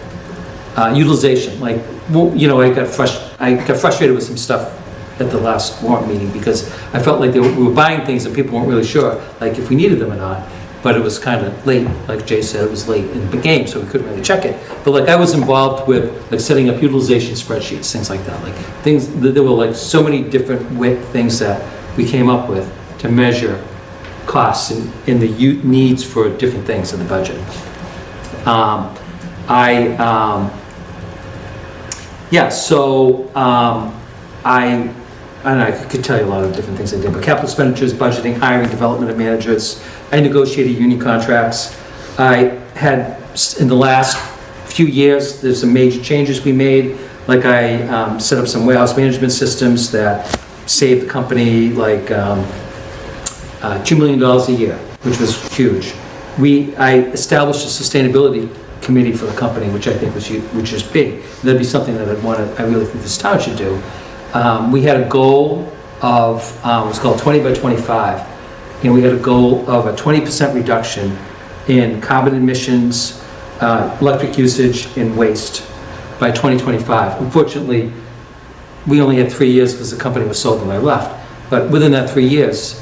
utilization. Like, I got frustrated with some stuff at the last warrant meeting because I felt like we were buying things that people weren't really sure, like if we needed them or not. But it was kind of late, like Jay said, it was late in the game, so we couldn't really check it. But like I was involved with like setting up utilization spreadsheets, things like that. Like things, there were like so many different things that we came up with to measure costs and the needs for different things in the budget. I could tell you a lot of different things I did, but capital expenditures, budgeting, hiring, development of managers. I negotiated union contracts. I had, in the last few years, there's some major changes we made, like I set up some warehouse management systems that saved the company like $2 million a year, which was huge. I established a sustainability committee for the company, which I think which is big. That'd be something that I really think this town should do. We had a goal of, it was called 20 by 25, and we had a goal of a 20% reduction in carbon emissions, electric usage, and waste by 2025. Unfortunately, we only had 3 years because the company was sold when I left. But within that 3 years,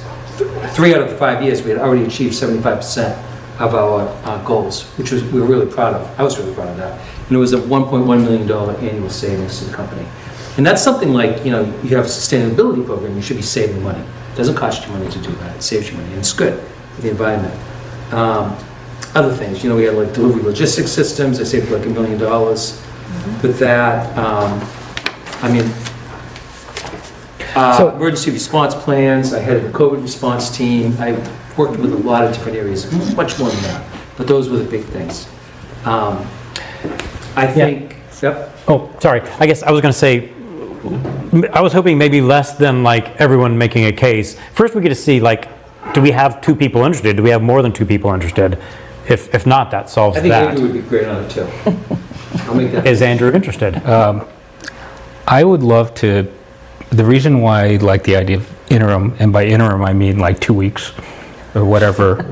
3 out of the 5 years, we had already achieved 75% of our goals, which we were really proud of. I was really proud of that. And it was a $1.1 million annual savings to the company. And that's something like, you have a sustainability program, you should be saving money. It doesn't cost you money to do that, it saves you money, and it's good for the environment. Other things, we had like delivery logistics systems, I saved like $1 million with that. Emergency response plans, I had a COVID response team, I worked with a lot of different areas, much more than that, but those were the big things. I think, yep. Oh, sorry. I guess I was going to say, I was hoping maybe less than like everyone making a case. First, we get to see like, do we have 2 people interested? Do we have more than 2 people interested? If not, that solves that. I think Andrew would be great on it too. I'll make that. Is Andrew interested? I would love to. The reason why I like the idea of interim, and by interim I mean like 2 weeks or whatever,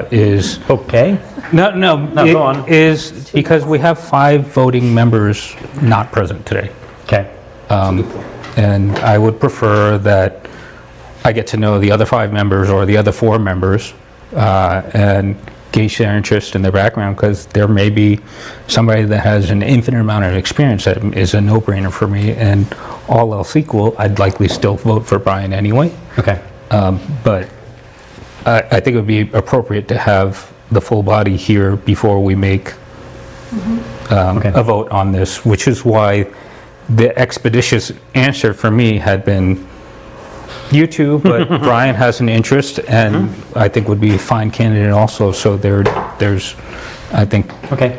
is okay. No, go on. Is because we have 5 voting members not present today. Okay. And I would prefer that I get to know the other 5 members or the other 4 members and gauge their interest in their background, because there may be somebody that has an infinite amount of experience that is a no-brainer for me, and all else equal, I'd likely still vote for Brian anyway. Okay. But I think it would be appropriate to have the full body here before we make a vote on this, which is why the expeditious answer for me had been you two, but Brian has an interest, and I think would be a fine candidate also. So there's, I think,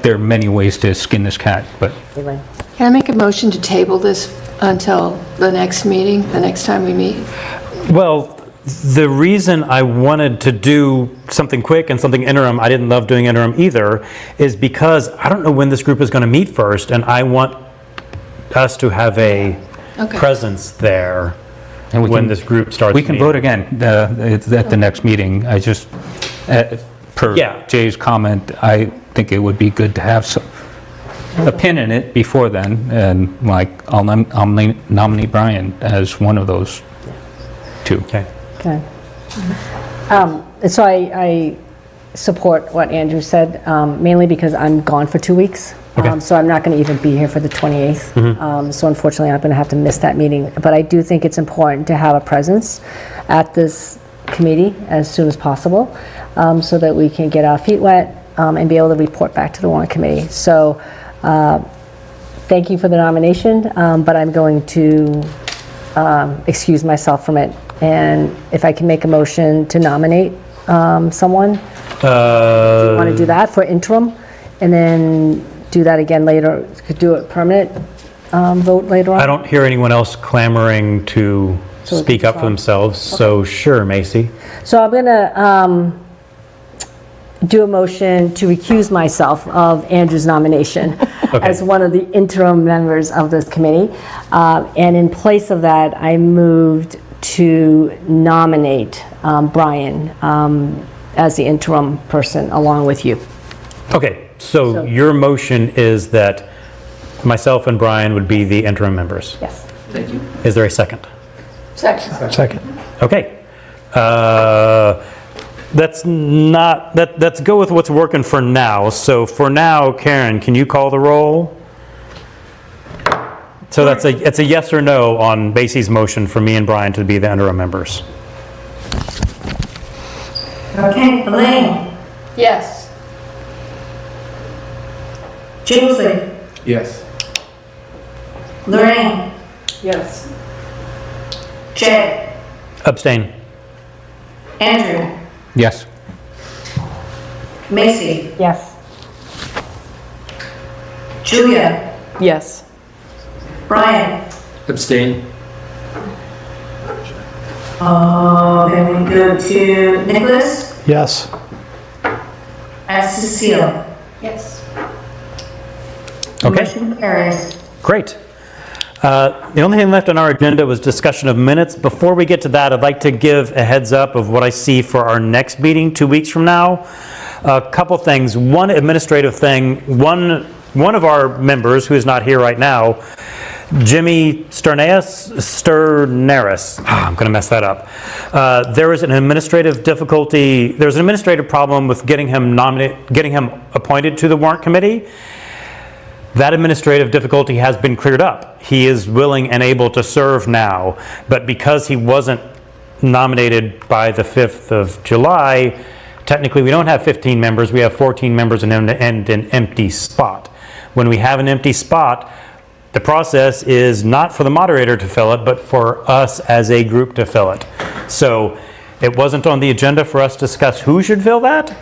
there are many ways to skin this cat. But Can I make a motion to table this until the next meeting, the next time we meet? Well, the reason I wanted to do something quick and something interim, I didn't love doing interim either, is because I don't know when this group is going to meet first, and I want us to have a presence there. And when this group starts we can meeting. vote again at the next meeting. I just, per Jay's comment, I think it would be good to have a pin in it before then, and like I'll nominate Brian as one of those 2. Okay. So I support what Andrew said, mainly because I'm gone for 2 weeks. So I'm not going to even be here for the 28th. So unfortunately, I'm going to have to miss that meeting. But I do think it's important to have a presence at this committee as soon as possible, so that we can get our feet wet and be able to report back to the Warrant Committee. So thank you for the nomination, but I'm going to excuse myself from it. And if I can make a motion to nominate someone, do you want to do that for interim? And then do that again later, could do it permanent vote later on? I don't hear anyone else clamoring to speak up for themselves, so sure, Macy. So I'm going to do a motion to recuse myself of Andrew's nomination as one of the interim members of this committee. And in place of that, I moved to nominate Brian as the interim person along with you. Okay. So your motion is that myself and Brian would be the interim members? Yes. Thank you. Is there a second? Second. Okay. Let's go with what's working for now. So for now, Karen, can you call the roll? So it's a yes or no on Macy's motion for me and Brian to be the interim members. Okay, Elaine, Yes. Jinsley, Yes. Lorraine, Yes. Jay, Abstain. Andrew, Yes. Macy, Yes. Julia, Yes. Brian. Abstain? Then we go to Nicholas Yes. and Cecile. Yes. Okay. Motion carries. Great. The only thing left on our agenda was discussion of minutes. Before we get to that, I'd like to give a heads up of what I see for our next meeting 2 weeks from now. A couple things. One administrative thing. One of our members, who is not here right now, Jimmy Sternaris, I'm going to mess that up. There was an administrative difficulty. There was an administrative problem with getting him appointed to the warrant committee. That administrative difficulty has been cleared up. He is willing and able to serve now, but because he wasn't nominated by the 5th of July, technically we don't have 15 members, we have 14 members and an empty spot. When we have an empty spot, the process is not for the moderator to fill it, but for us as a group to fill it. So it wasn't on the agenda for us to discuss who should fill that,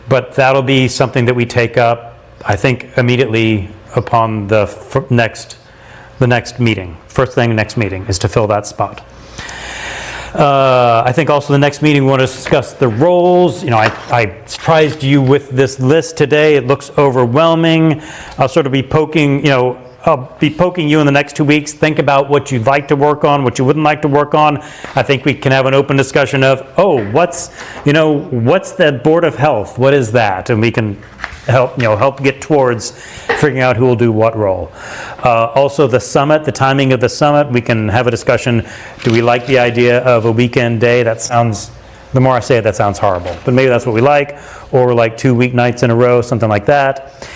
but that'll be something that we take up, I think, immediately upon the next meeting. First thing next meeting is to fill that spot. I think also the next meeting we want to discuss the roles. You know, I surprised you with this list today. It looks overwhelming. I'll sort of be poking, I'll be poking you in the next 2 weeks. Think about what you'd like to work on, what you wouldn't like to work on. I think we can have an open discussion of, what's the Board of Health? What is that? And we can help get towards figuring out who will do what role. Also the summit, the timing of the summit, we can have a discussion. Do we like the idea of a weekend day? That sounds, the more I say it, that sounds horrible. But maybe that's what we like, or like 2 weeknights in a row, something like that.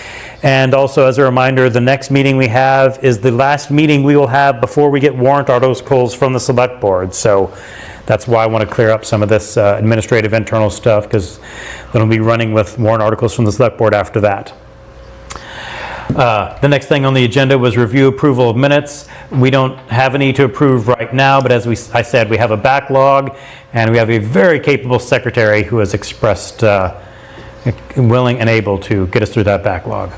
And also, as a reminder, the next meeting we have is the last meeting we will have before we get warrant articles from the select board. So that's why I want to clear up some of this administrative internal stuff, because then we'll be running with warrant articles from the select board after that. The next thing on the agenda was review approval of minutes. We don't have any to approve right now, but as I said, we have a backlog, and we have a very capable secretary who has expressed willing and able to get us through that backlog.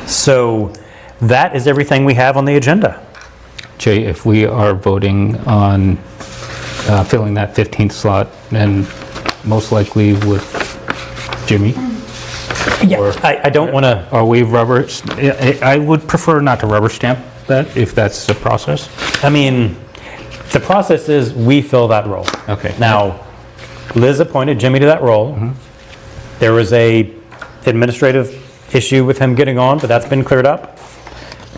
So that is everything we have on the agenda. Jay, if we are voting on filling that 15th slot, and most likely with Jimmy. Yeah, I don't want to. Are we I would prefer not to rubber stamp that, if that's the process. I mean, the process is we fill that role. Okay. Now, Liz appointed Jimmy to that role. Mm-hmm. There was a administrative issue with him getting on, but that's been cleared up.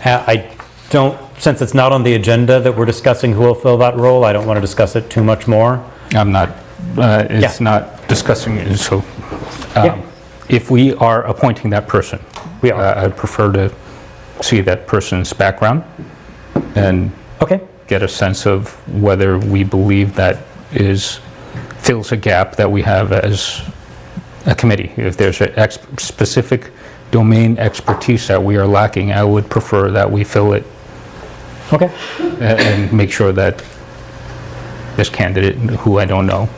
I don't, since it's not on the agenda that we're discussing who will fill that role, I don't want to discuss it too much more. I'm not, it's not discussing it, so if we are appointing that person, we are. I'd prefer to see that person's background and get a sense of whether we believe that fills a gap that we have as a committee. If there's a specific domain expertise that we are lacking, I would prefer that we fill it. Okay. And make sure that this candidate, who I don't know,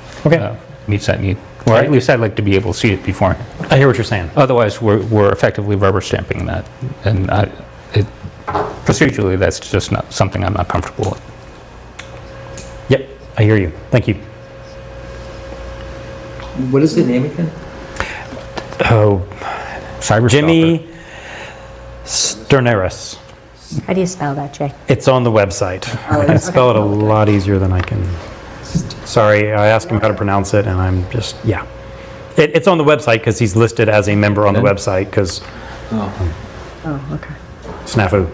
meets that need. Or at least I'd like to be able to see it beforehand. I hear what you're saying. Otherwise, we're effectively rubber stamping that. And procedurally, that's just not something I'm not comfortable with. Yep, I hear you. Thank you. What is the name again? Oh, Cyber Jimmy Sternaris. How do you spell that, Jay? It's on the website. I can spell it a lot easier than I can. Sorry, I asked him how to pronounce it, and I'm just, It's on the website because he's listed as a member on the website because. Oh, okay. Snafu.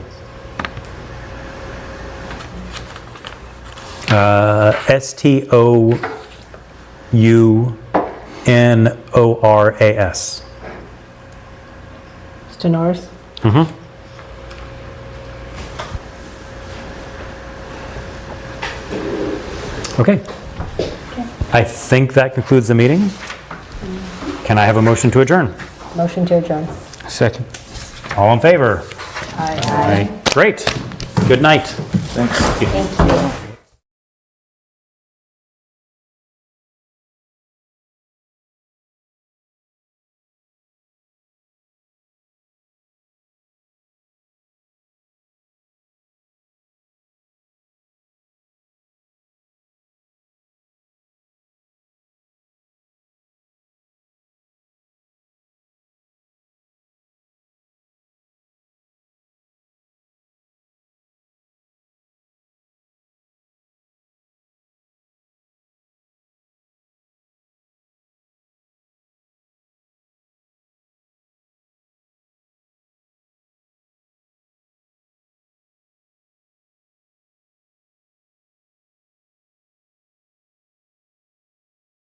Stounoras. Stenoris? Mm-hmm. Okay. I think that concludes the meeting. Can I have a motion to adjourn? Motion to adjourn. Second. All in favor? Aye. Great. Good night. Thanks. Thank you.